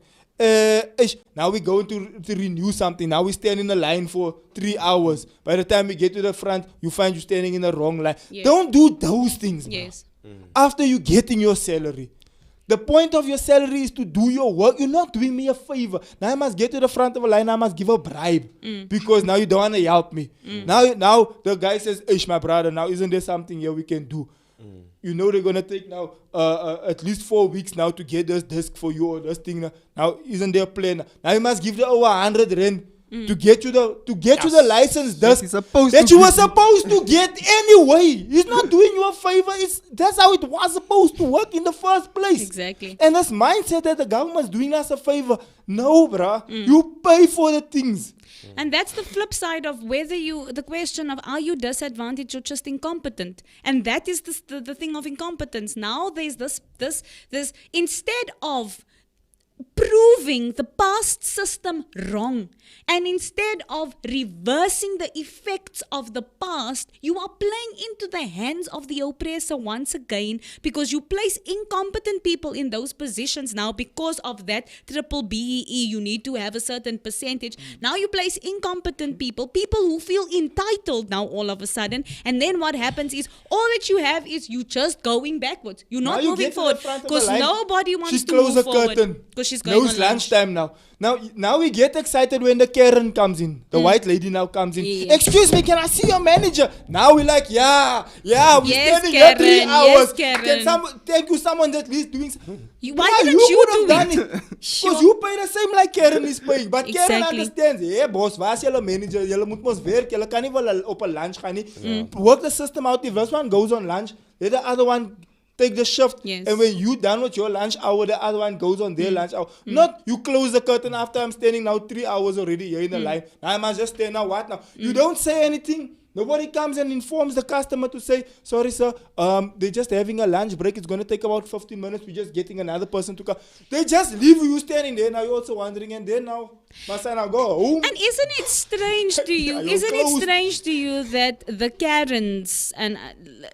Now we're going to renew something. Now we stand in a line for 3 hours. By the time we get to the front, you find you standing in the wrong line. Yes. Don't do those things. Yes. After you getting your salary, The point of your salary is to do your work. You're not doing me a favor. Now I must get to the front of a line. I must give a bribe because now you don't want to help me. Now the guy says, "Ish, my brother, now isn't there something here we can do?" You know they're gonna take now at least 4 weeks now to get this disc for you or this thing. Now isn't there a plan? Now you must give the over 100 rand to get you the license disc that you were supposed to get anyway. He's not doing you a favor. That's how it was supposed to work in the first place. Exactly. And this mindset that the government's doing us a favor. No, bruh. You pay for the things. And that's the flip side of the question of are you disadvantaged or just incompetent? And that is the thing of incompetence. Now there's this instead of proving the past system wrong, and instead of reversing the effects of the past, you are playing into the hands of the oppressor once again, because you place incompetent people in those positions now because of that triple BEE. You need to have a certain percentage. Now you place incompetent people who feel entitled now all of a sudden, and then what happens is all that you have is you just going backwards. You're not moving forward because nobody wants to move forward. She's going it's lunchtime now. Now we get excited when the Karen comes in. The white lady now comes in. Yeah. Excuse me, can I see your manager? Now we're like, we're Yes, standing Karen. here 3 hours. Yes, Karen. Can thank you, someone that at least doing something. Why didn't you would have do done it? Because you pay the same like Karen is paying. But Karen Exactly. understands. Hey boss, waar is jullie manager? Jullie moet mos werk. Jullie kan nie wel op een lunch gaan nie. Work the system out. If this one goes on lunch, let the other one take the shift. Yes. And when you done with your lunch hour, the other one goes on their lunch hour. Not you close the curtain after I'm standing now 3 hours already here in the line. Now I must just stand now. What now? You don't say anything. Nobody comes and informs the customer to say, sorry sir, they're just having a lunch break. It's going to take about 15 minutes. We're just getting another person to come. They just leave you standing there. Now you're also wondering, and then now must I now go home? And isn't it strange to you? You're Isn't it closed. strange to you that the Karens, and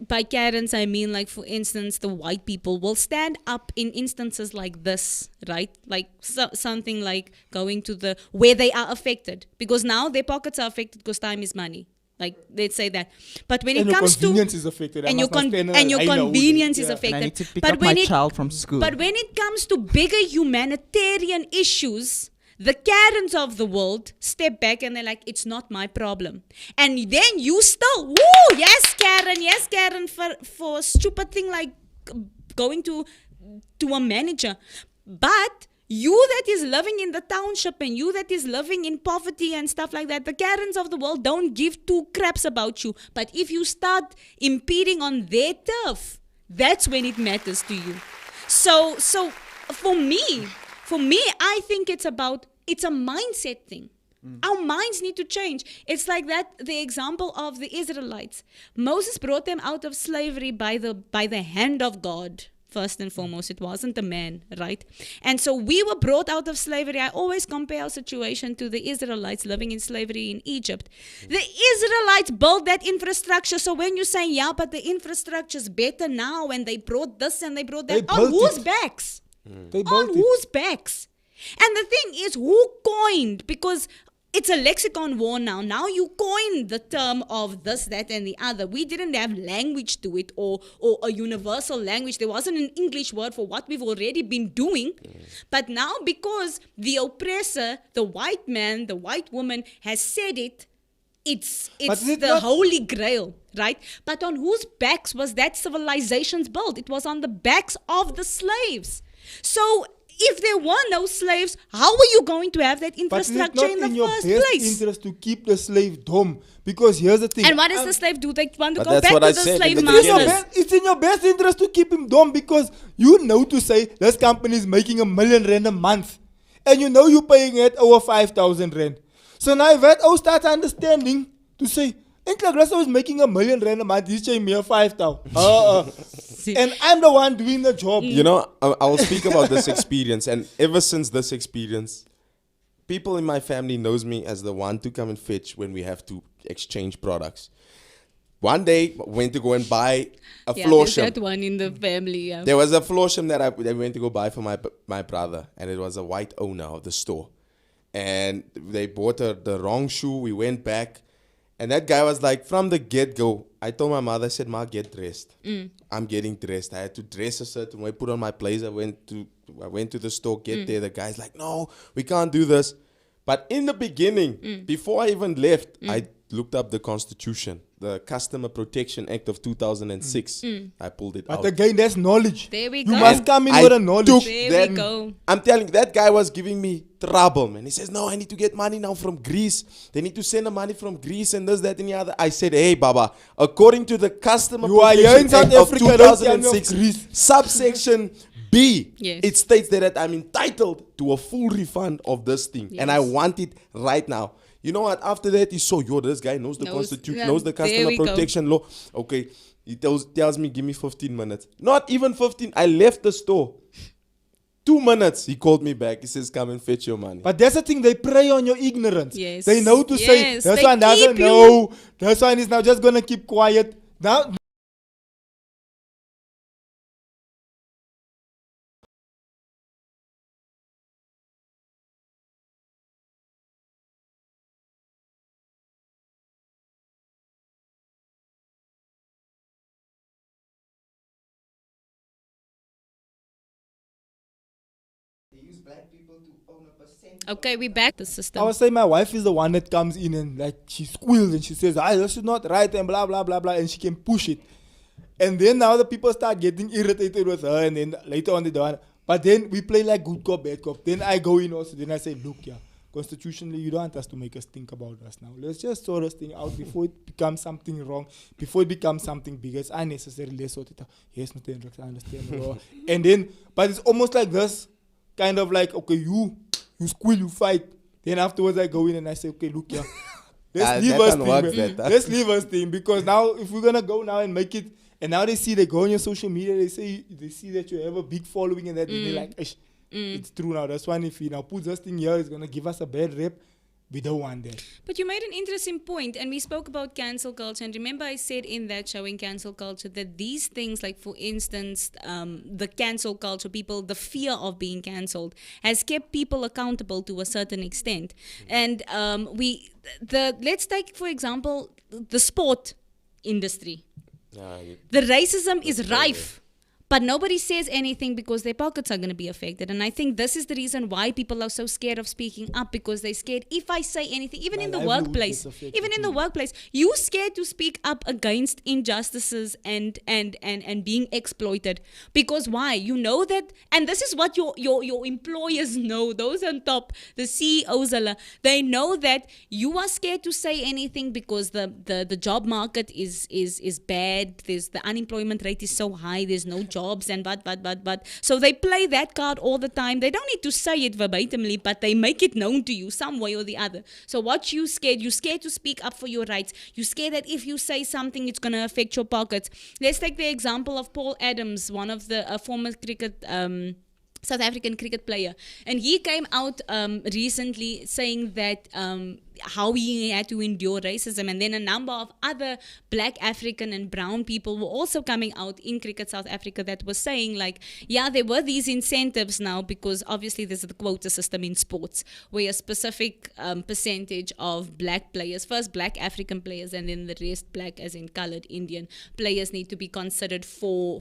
by Karens I mean like for instance the white people, will stand up in instances like this, right? Like something like going to where they are affected, because now their pockets are affected because time is money. Like let's say that, but when And it your comes to convenience is affected. and your convenience is And I affected. need to pick But up my when it child from school. but when it comes to bigger humanitarian issues, the Karens of the world step back and they're like, it's not my problem. And then you still, woo, yes Karen, for a stupid thing like going to a manager. But you that is living in the township and you that is living in poverty and stuff like that, the Karens of the world don't give two craps about you. But if you start impeding on their turf, that's when it matters to you. So for me, I think it's a mindset thing. Our minds need to change. It's like that, the example of the Israelites. Moses brought them out of slavery by the hand of God. First and foremost, it wasn't a man, right? And so we were brought out of slavery. I always compare our situation to the Israelites living in slavery in Egypt. The Israelites built that infrastructure. So when you're saying, yeah, but the infrastructure's better now and they brought this and they brought that, They on built whose it. backs? They On built it. whose backs? And the thing is, who coined? Because it's a lexicon war now. Now you coin the term of this, that, and the other. We didn't have language to it or a universal language. There wasn't an English word for what we've already been doing. But now because the oppressor, the white man, the white woman has said it, it's But is it the not- holy grail, right? But on whose backs was that civilization's built? It was on the backs of the slaves. So if there were no slaves, how were you going to have that But is it infrastructure not in in the your first best place? interest to keep the slave dumb? Because here's the thing. And what does the slave do? They want to But go that's back what to I the said slave in the It's in, your beginning. masters. it's in your best interest to keep him dumb, because you know to say this company is making R1 million a month. And you know you're paying it over 5,000 rand. So now if that start understanding to say, Eintlik Russell is making R1 million a month, he's paying me 5,000. And I'm the one doing the job. You know, I will speak about this experience, and ever since this experience, people in my family knows me as the one to come and fetch when we have to exchange products. One day, went to go and buy a floor there's shim. that one in the family. Yeah. There was a floor shim that I went to go buy for my brother, and it was a white owner of the store. And they bought the wrong shoe. We went back, And that guy was like, from the get-go, I told my mother, I said, Ma, get dressed. I'm getting dressed. I had to dress a certain way, put on my blazer. I went to the store, get there. The guy's like, no, we can't do this. But in the beginning, before I even left, I looked up the Constitution, the Customer Protection Act of 2006. I pulled it out. But again, that's knowledge. There we You go. must come in I with a knowledge. took There we go. I'm telling you, that guy was giving me trouble, man. He says, no, I need to get money now from Greece. They need to send the money from Greece and this, that, and the other. I said, hey, Baba, according to the Customer You are here Protection in South Act of Africa, don't tell me of 2006, Greece. subsection B, Yes. it states that I'm entitled to a full refund of this thing. And I want it right now. You know what? After that, he saw, this guy knows the Constitution, yeah, knows the there Customer we go. Protection Law. Okay, he tells me, give me 15 minutes. Not even 15. I left the store. 2 minutes, he called me back. He says, come and fetch your money. But that's the thing, they prey on your ignorance. Yes. They know to say, Yes, this they one doesn't keep you- know. This one is now just going to keep quiet. Now, Okay, we back the system. I was saying my wife is the one that comes in and like she squeals and she says, this is not right and blah, blah, blah, blah. And she can push it. And then now the people start getting irritated with her and then later on they don't. But then we play like good cop, bad cop. Then I go in also. Then I say, look, constitutionally, you don't want us to make us think about us now. Let's just sort this thing out before it becomes something wrong, before it becomes something bigger. It's unnecessary. Let's sort it out. Yes, Mr. Hendricks, I understand. And then, but it's almost like this, kind of like, okay, you squeal, you fight. Then afterwards I go in and I say, okay, look, let's leave that us one works, thing. that. Let's leave us thing. Because now, if we're going to go now and make it, and now they go on your social media, they see that you have a big following and that, and they're like, it's true now. That's why if he now puts this thing here, it's going to give us a bad rep. We don't want that. But you made an interesting point, and we spoke about cancel culture. And remember, I said in that show, in cancel culture, that these things, like for instance, the cancel culture, the fear of being cancelled, has kept people accountable to a certain extent. And let's take, for example, the sport industry. The racism is rife. But nobody says anything because their pockets are going to be affected. And I think this is the reason why people are so scared of speaking up, because they're scared if I say anything, even in the workplace, you're scared to speak up against injustices and being exploited. Because why? You know that, and this is what your employers know, those on top, the CEOs, they know that you are scared to say anything because the job market is bad. The unemployment rate is so high, there's no jobs and but. So they play that card all the time. They don't need to say it verbatimly, but they make it known to you some way or the other. So what you're scared to speak up for your rights. You're scared that if you say something, it's going to affect your pockets. Let's take the example of Paul Adams, one of the former South African cricket player. And he came out recently saying that how he had to endure racism, and then a number of other black, African and brown people were also coming out in Cricket South Africa that was saying like, there were these incentives now because obviously there's the quota system in sports where a specific percentage of black players, first black African players and then the rest black as in colored Indian players, need to be considered for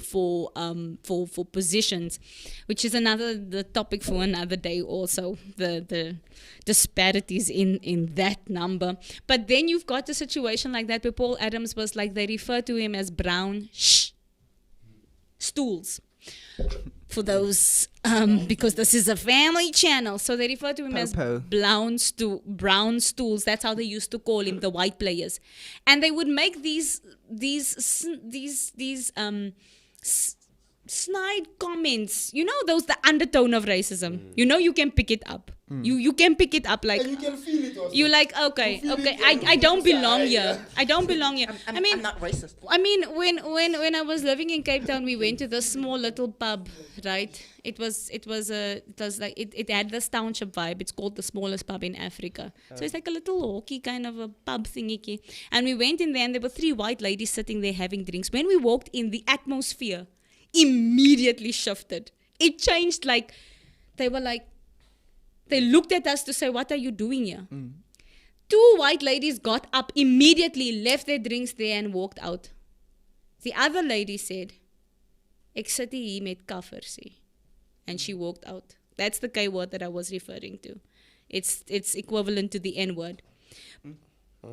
positions, which is the topic for another day also, the disparities in that number. But then you've got a situation like that where Paul Adams was like, they refer to him as brown stools. For those, because this is a family channel, so they refer to him as brown stools. That's how they used to call him, the white players. And they would make these snide comments, the undertone of racism. You can pick it up. You can pick it up like, and you can feel it also. You're like, okay, I don't belong here. I don't belong here. I'm not racist. I mean, when I was living in Cape Town, we went to this small little pub, right? It had this township vibe. It's called the smallest pub in Africa. So it's like a little hockey kind of a pub thingy. And we went in there and there were 3 white ladies sitting there having drinks. When we walked in, the atmosphere immediately shifted. It changed. They looked at us to say, what are you doing here? 2 white ladies got up immediately, left their drinks there and walked out. The other lady said, "Ek sit hier met kaffersie." And she walked out. That's the K word that I was referring to. It's equivalent to the N word.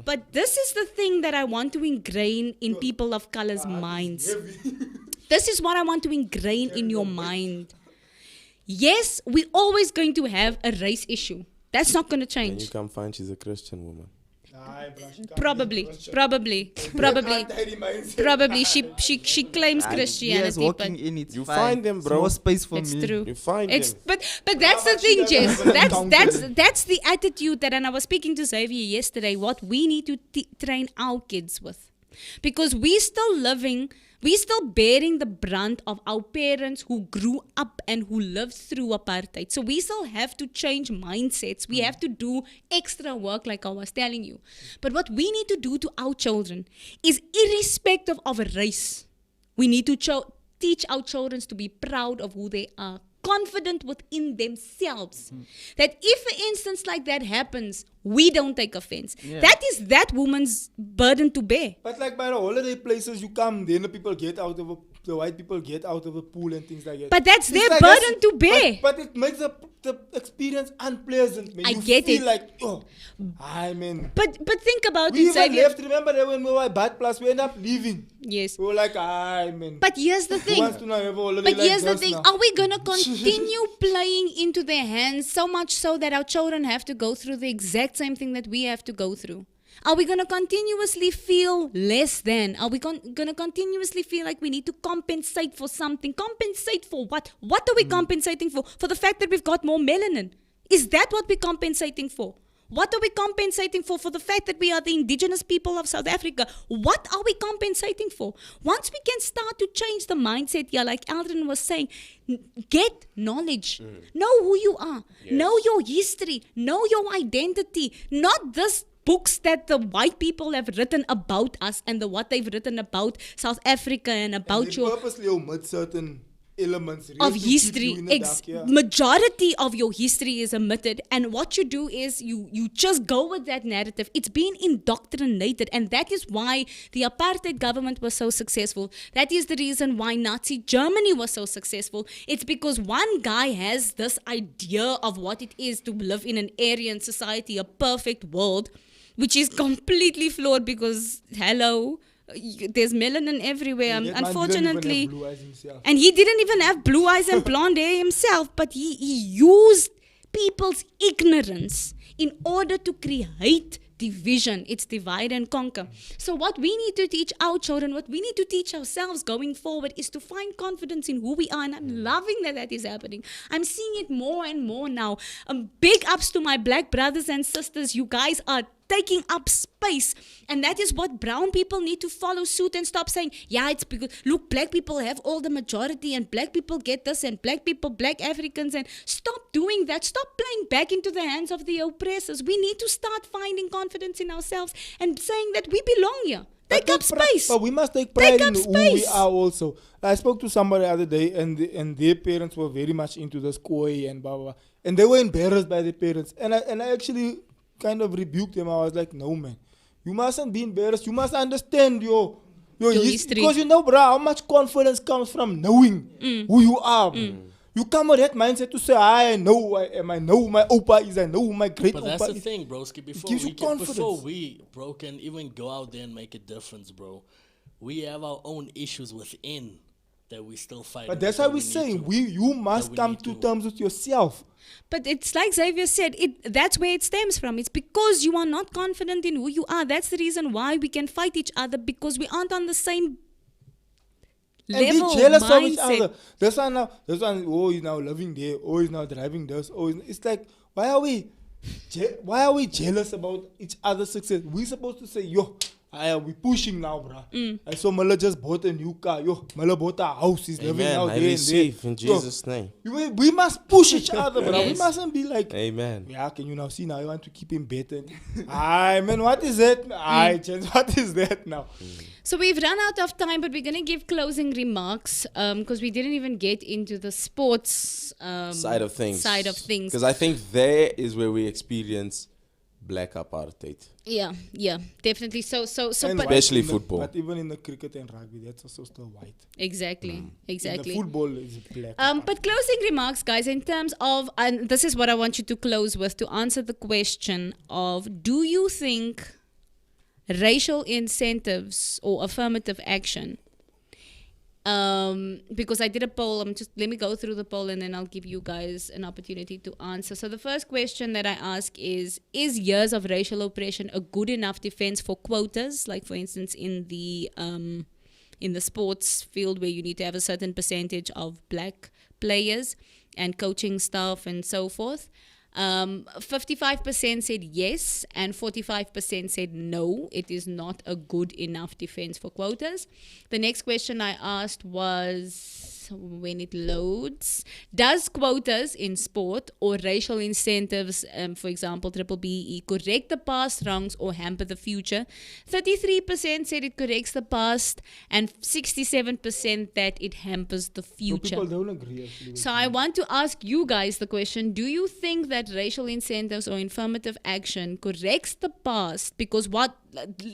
But this is the thing that I want to ingrain in people of color's minds. This is what I want to ingrain in your mind. Yes, we're always going to have a race issue. That's not going to And change. you come find she's a Christian woman. Probably. She claims Yes, Christianity, walking but in, it's You fine. find them, It's bro. more space for it's me. true. You find It's them. but that's the thing, she Jess. doesn't That's the attitude that, and I was speaking to Xavier yesterday, what we need to train our kids with. Because we're still bearing the brunt of our parents who grew up and who lived through apartheid. So we still have to change mindsets. We have to do extra work, like I was telling you. But what we need to do to our children is, irrespective of a race, we need to teach our children to be proud of who they are, confident within themselves. That if an instance like that happens, we don't take offense. Yeah. That is that woman's burden to bear. But like by the holiday places you come, then the people get out of the white people get out of a pool and things like that. But that's It's their like burden to bear. But it makes the experience unpleasant, man. I You get feel it. like, oh, I mean. But think about We it, even Xavier. left, remember that when we were at Bad Plus, we ended up leaving. Yes. We were like, I mean. But here's the who thing. wants to now have a holiday But like here's the this thing. now? Are we going to continue playing into their hands so much so that our children have to go through the exact same thing that we have to go through? Are we going to continuously feel less than? Are we going to continuously feel like we need to compensate for something? Compensate for what? What are we compensating for? For the fact that we've got more melanin. Is that what we're compensating for? What are we compensating for? For the fact that we are the indigenous people of South Africa. What are we compensating for? Once we can start to change the mindset here, like Aldrin was saying, get knowledge. Know who you are. Know your history. Know your identity. Not this books that the white people have written about us and what they've written about South Africa and about They your purposely omit certain elements of really to keep history. you in the dark, yeah. Majority of your history is omitted, and what you do is you just go with that narrative. It's been indoctrinated, and that is why the apartheid government was so successful. That is the reason why Nazi Germany was so successful. It's because one guy has this idea of what it is to live in an Aryan society, a perfect world, which is completely flawed because, hello, there's melanin everywhere. That man Unfortunately. didn't even have blue eyes himself. And he didn't even have blue eyes and blonde hair himself, but he used people's ignorance in order to create division. It's divide and conquer. So what we need to teach our children, what we need to teach ourselves going forward is to find confidence in who we are. And I'm loving that is happening. I'm seeing it more and more now. Big ups to my black brothers and sisters. You guys are taking up space, and that is what brown people need to follow suit and stop saying, yeah, it's because, look, black people have all the majority and black people get this and black Africans, and stop doing that. Stop playing back into the hands of the oppressors. We need to start finding confidence in ourselves and saying that we belong here. Take up space. But we must take pride Take in up who we space. are also. I spoke to somebody the other day, and their parents were very much into this koi and blah, blah, blah. And they were embarrassed by their parents. And I actually kind of rebuked them. I was like, no, man. You mustn't be embarrassed. You must understand your history. Because you know, bro, how much confidence comes from knowing who you are. You come with that mindset to say, I know I am. I know who my opa is. I know who my great But opa that's the is. thing, broski. Before gives you confidence. we, bro, can even go out there and make a difference, bro, we have our own issues within that we still fight. But that's why we say you must we come need to to- terms with yourself. But it's like Xavier said, that's where it stems from. It's because you are not confident in who you are. That's the reason why we can fight each other, because we aren't on the same level, And be jealous of each mindset. other. This one, oh, he's now living there. Oh, he's now driving this. Oh, it's like, why are we jealous about each other's success? We're supposed to say, yo, we pushing now, bruh. I saw Mala just bought a new car. Yo, Mala bought a house. He's living Amen. out I there and there. receive in Yo, Jesus' name. we must push each other, bruh. We Yes. mustn't be like, Amen. yeah, can you now see now? You want to keep him better. Aye, man, what is that? Aye, Chance, what is that now? So we've run out of time, but we're going to give closing remarks because we didn't even get into the sports Side of things. Side of things. Because I think there is where we experience black apartheid, Yeah, definitely. So, And but Especially white in the- football. But even in the cricket and rugby, that's also still white. exactly. In the football is black. But closing remarks, guys, in terms of, and this is what I want you to close with to answer the question of, do you think racial incentives or affirmative action? Because I did a poll, let me go through the poll and then I'll give you guys an opportunity to answer. So the first question that I ask is years of racial oppression a good enough defense for quotas? Like, for instance, in the sports field where you need to have a certain percentage of black players and coaching staff and so forth. 55% said yes and 45% said no, it is not a good enough defense for quotas. The next question I asked was, when it loads, does quotas in sport or racial incentives, for example, triple BE, correct the past wrongs or hamper the future? 33% said it corrects the past and 67% that it hampers the future. People don't agree actually. So I want to ask you guys the question, do you think that racial incentives or affirmative action corrects the past? Because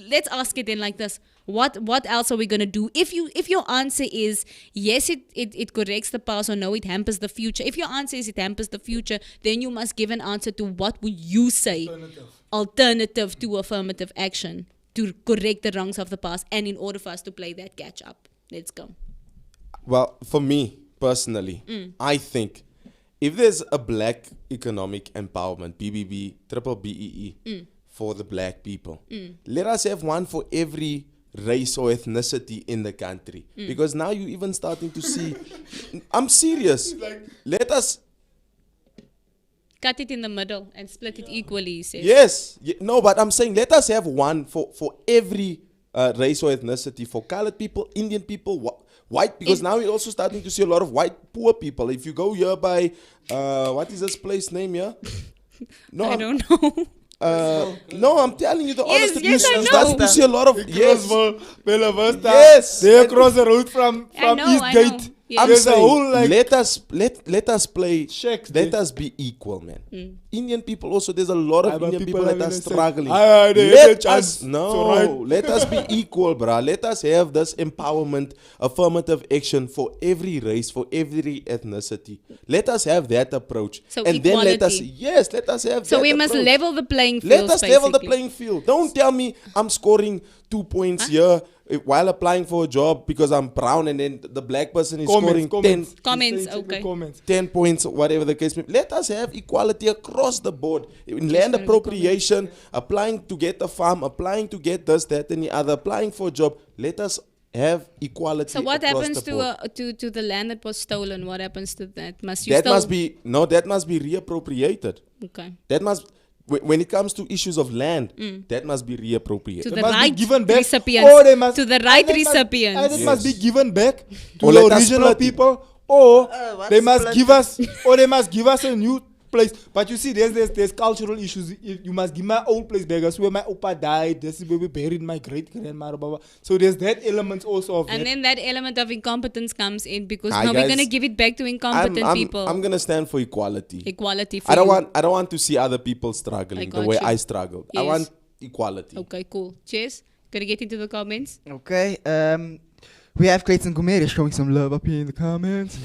let's ask it in like this. What else are we going to do? If your answer is yes, it corrects the past, or no, it hampers the future. If your answer is it hampers the future, then you must give an answer to what would you say alternative to affirmative action to correct the wrongs of the past, and in order for us to play that catch up. Let's go. Well, for me personally, I think if there's a black economic empowerment, BBB, triple BEE, for the black people, let us have one for every race or ethnicity in the country. Because now you're even starting to see, I'm serious, let us, Cut it in the middle and split it equally, he says. yes, no, but I'm saying let us have one for every race or ethnicity, for colored people, Indian people, white, because now we're also starting to see a lot of white poor people. If you go here by, what is this place name here? No, I don't know. no, I'm telling you the honest truth. yes, I You start know. to see a lot of yes, Bella Vista. Yes. They across the road from I know. Eastgate. Yes. I'm There's a saying, whole, like, let us play. shacks Let there. us be equal, man. Indian people also. There's a lot of but Indian people people that are are gonna say, struggling. they have a Let chance. us no. So, right. Let us be equal, bruh. Let us have this empowerment, affirmative action for every race, for every ethnicity. Let us have that approach, So and then let us equality. let us have. So that we must approach. level the playing field. Let us level the basically. playing field. Don't tell me I'm scoring 2 points here while applying for a job because I'm brown, and then the black person is scoring 10 Comments, He's saying okay. Comments. 10 points, whatever the case may be. Let us have equality across the board. In land gonna be appropriation, applying to get a farm, applying to get this, that, and the other, applying for a job. Let us have equality. So what across happens the to board. the land that was stolen? What happens to that? Must you That still must be that must be reappropriated. okay That must when it comes to issues of land, that must be reappropriated. to They the must be right given back, recipients? or they must, to the right either it must- recipients. Either it must be Yes. given back to Or the let us original split it. people, or what's they must split? give us, or they must give us a new place. But you see, there's cultural issues. If you must give my old place back. That's where my opa died. This is where we buried my great grandmother. Blah, blah. So there's that element also of And that. then that element of incompetence comes in because Hi, now we're guys. gonna give it back to incompetent people. I'm gonna stand for equality. Equality for I don't you. want to see other people struggling the got way you. I struggled. I Yes. want equality. Okay, cool. Cheers. Gonna get into the comments. Okay. We have Clayton Gomez showing some love up here in the comments.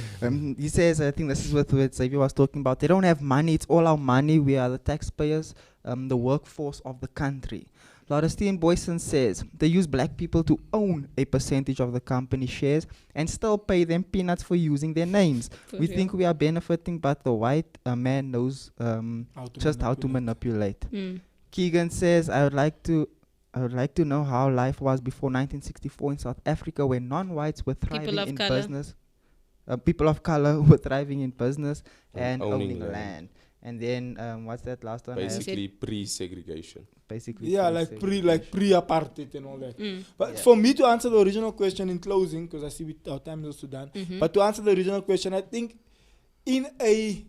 He says, I think this is what Xavier was talking about. They don't have money. It's all our money. We are the taxpayers, the workforce of the country. Laudestine Boyson says, they use black people to own a percentage of the company shares and still pay them peanuts for using their names. For We real. think we are benefiting, but the white man knows just how to manipulate. Keegan says, I would like to know how life was before 1964 in South Africa, where non-whites were thriving of in colour. business. People of color were thriving in business and owning owning land. land. And then what's that last one? Basically, pre-segregation. Basically, Yeah, like pre-apartheid and all that. But for me to answer the original question in closing, because I see our time is also done. But to answer the original question, I think in the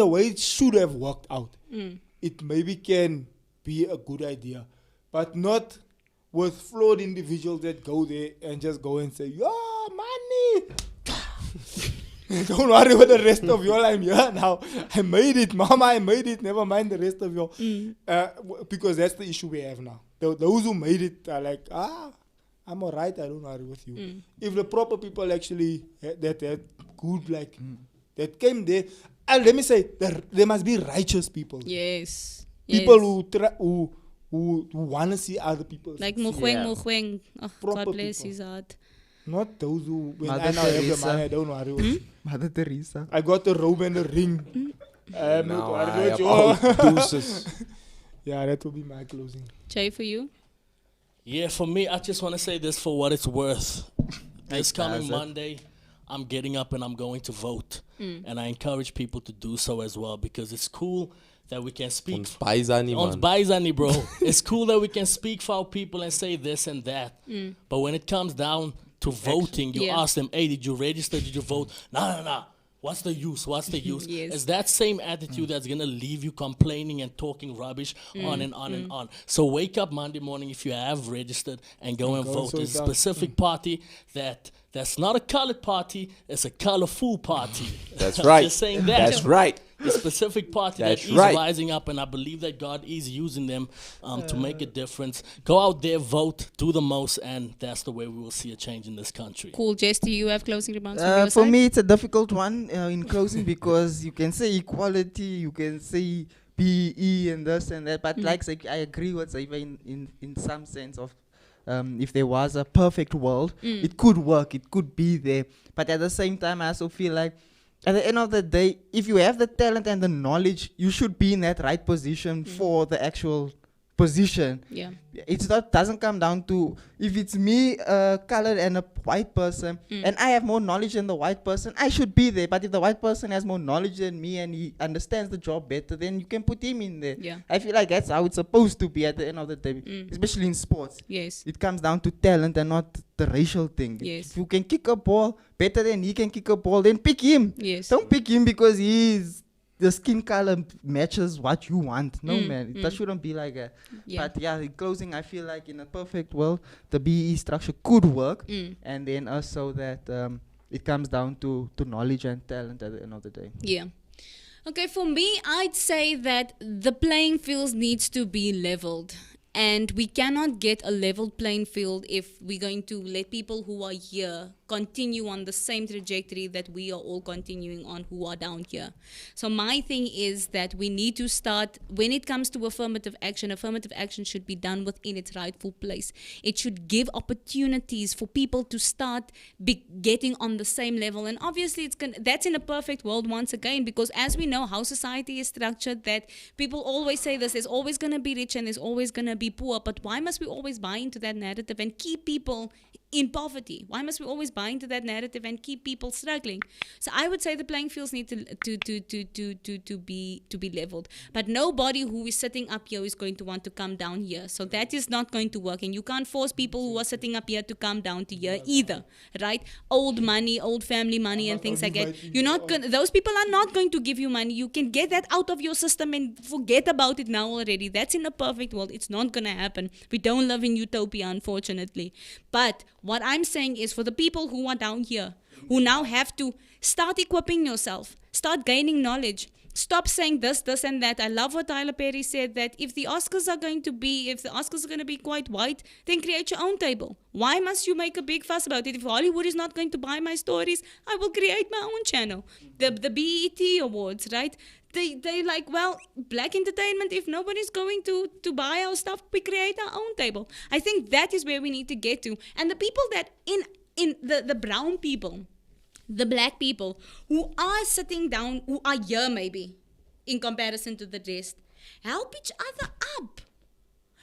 way it should have worked out, it maybe can be a good idea, but not with flawed individuals that go there and just go and say, "Yeah, money." Don't worry about the rest of y'all. I'm here now. I made it, Mama. I made it. Never mind the rest of y'all. Because that's the issue we have now. Those who made it are like, I'm alright. I don't worry with you. If the proper people actually that good, like that came there, let me say, there must be righteous people. Yes. People who want to see other people. Like succeed. Mukweng. Oh, Proper God bless people. his heart. Not those who, when Mother I now have the Teresa. money, I don't worry with you. Mother Teresa. I got the robe and the ring. I'm not Now worried I with am you. out. Deuces. Yeah, that will be my closing. Jay, for you? Yeah, for me, I just want to say this for what it's worth. This coming Isaac. Monday, I'm getting up and I'm going to vote. And I encourage people to do so as well because it's cool that we can speak. Ons Paisani, Ons man. Baizani, bro. It's cool that we can speak for our people and say this and that. But when it comes down to voting, you Yeah. ask them, hey, did you register? Did you vote? No. What's the use? What's the use? Yes. It's that same attitude that's going to leave you complaining and talking rubbish on and on and on. So wake up Monday morning if you have registered and go and vote. so There's a down. specific party that's not a colored party, it's a colorful party. That's I'm right. just saying that. That's right. The specific party That's that is right. rising up, and I believe that God is using them to make a difference. Go out there, vote, do the most, and that's the way we will see a change in this country. Cool. Jess, do you have closing remarks from your For side? me, it's a difficult one in closing because you can say equality, you can say PE and this and that, but like I agree with Zaiva in some sense of if there was a perfect world, it could work, it could be there. But at the same time, I also feel like at the end of the day, if you have the talent and the knowledge, you should be in that right position for the actual position. Yeah. It's not doesn't come down to if it's me, colored and a white person, and I have more knowledge than the white person, I should be there. But if the white person has more knowledge than me and he understands the job better, then you can put him in there. Yeah. I feel like that's how it's supposed to be at the end of the day, especially in sports. Yes. It comes down to talent and not the racial thing. Yes. If you can kick a ball better than he can kick a ball, then pick him. Yes. Don't pick him because the skin color matches what you want. No, man. That shouldn't be like that. Yeah. But yeah, in closing, I feel like in a perfect world, the BE structure could work. And then also that it comes down to knowledge and talent at the end of the day. Yeah. Okay, for me, I'd say that the playing field needs to be leveled. And we cannot get a leveled playing field if we're going to let people who are here continue on the same trajectory that we are all continuing on who are down here. So my thing is that we need to start, when it comes to affirmative action should be done within its rightful place. It should give opportunities for people to start getting on the same level. And obviously that's in a perfect world once again, because as we know how society is structured, that people always say this, there's always going to be rich and there's always going to be poor. But why must we always buy into that narrative and keep people in poverty? Why must we always buy into that narrative and keep people struggling? So I would say the playing fields need to be leveled. But nobody who is sitting up here is going to want to come down here. So that is not going to work. And you can't force people who are sitting up here to come down to here either, right? Old money, old family money, and things like that. You're not going. Those people are not going to give you money. You can get that out of your system and forget about it now already. That's in a perfect world. It's not going to happen. We don't live in utopia, unfortunately. But what I'm saying is for the people who are down here, who now have to start equipping yourself, start gaining knowledge, stop saying this, and that. I love what Tyler Perry said, that if the Oscars are going to be quite white, then create your own table. Why must you make a big fuss about it? If Hollywood is not going to buy my stories, I will create my own channel. The BET Awards, right? They like, well, black entertainment, if nobody's going to buy our stuff, we create our own table. I think that is where we need to get to. And the people that in the brown people, the black people who are sitting down, who are here maybe in comparison to the rest, help each other up.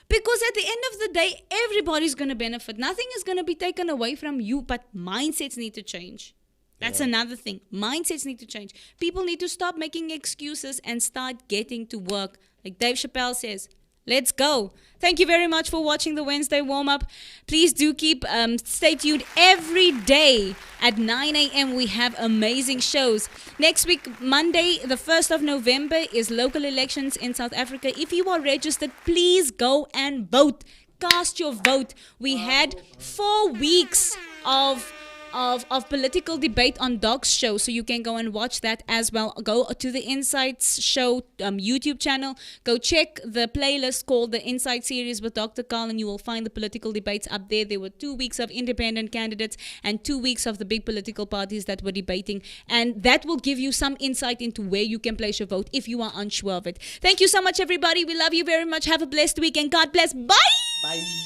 Because at the end of the day, everybody's going to benefit. Nothing is going to be taken away from you, but mindsets need to change. That's another thing. Mindsets need to change. People need to stop making excuses and start getting to work. Like Dave Chappelle says, let's go. Thank you very much for watching the Whensday Warm-Up. Please do stay tuned every day at 9 a.m. We have amazing shows. Next week, Monday, the 1st of November, is local elections in South Africa. If you are registered, please go and vote. Cast your vote. We had 4 weeks of of political debate on Doc's show, so you can go and watch that as well. Go to the Insights Show YouTube channel. Go check the playlist called the Insight Series with Dr. Carl, and you will find the political debates up there. There were 2 weeks of independent candidates and 2 weeks of the big political parties that were debating, and that will give you some insight into where you can place your vote if you are unsure of it. Thank you so much, everybody. We love you very much. Have a blessed week, and God bless. Bye. Bye.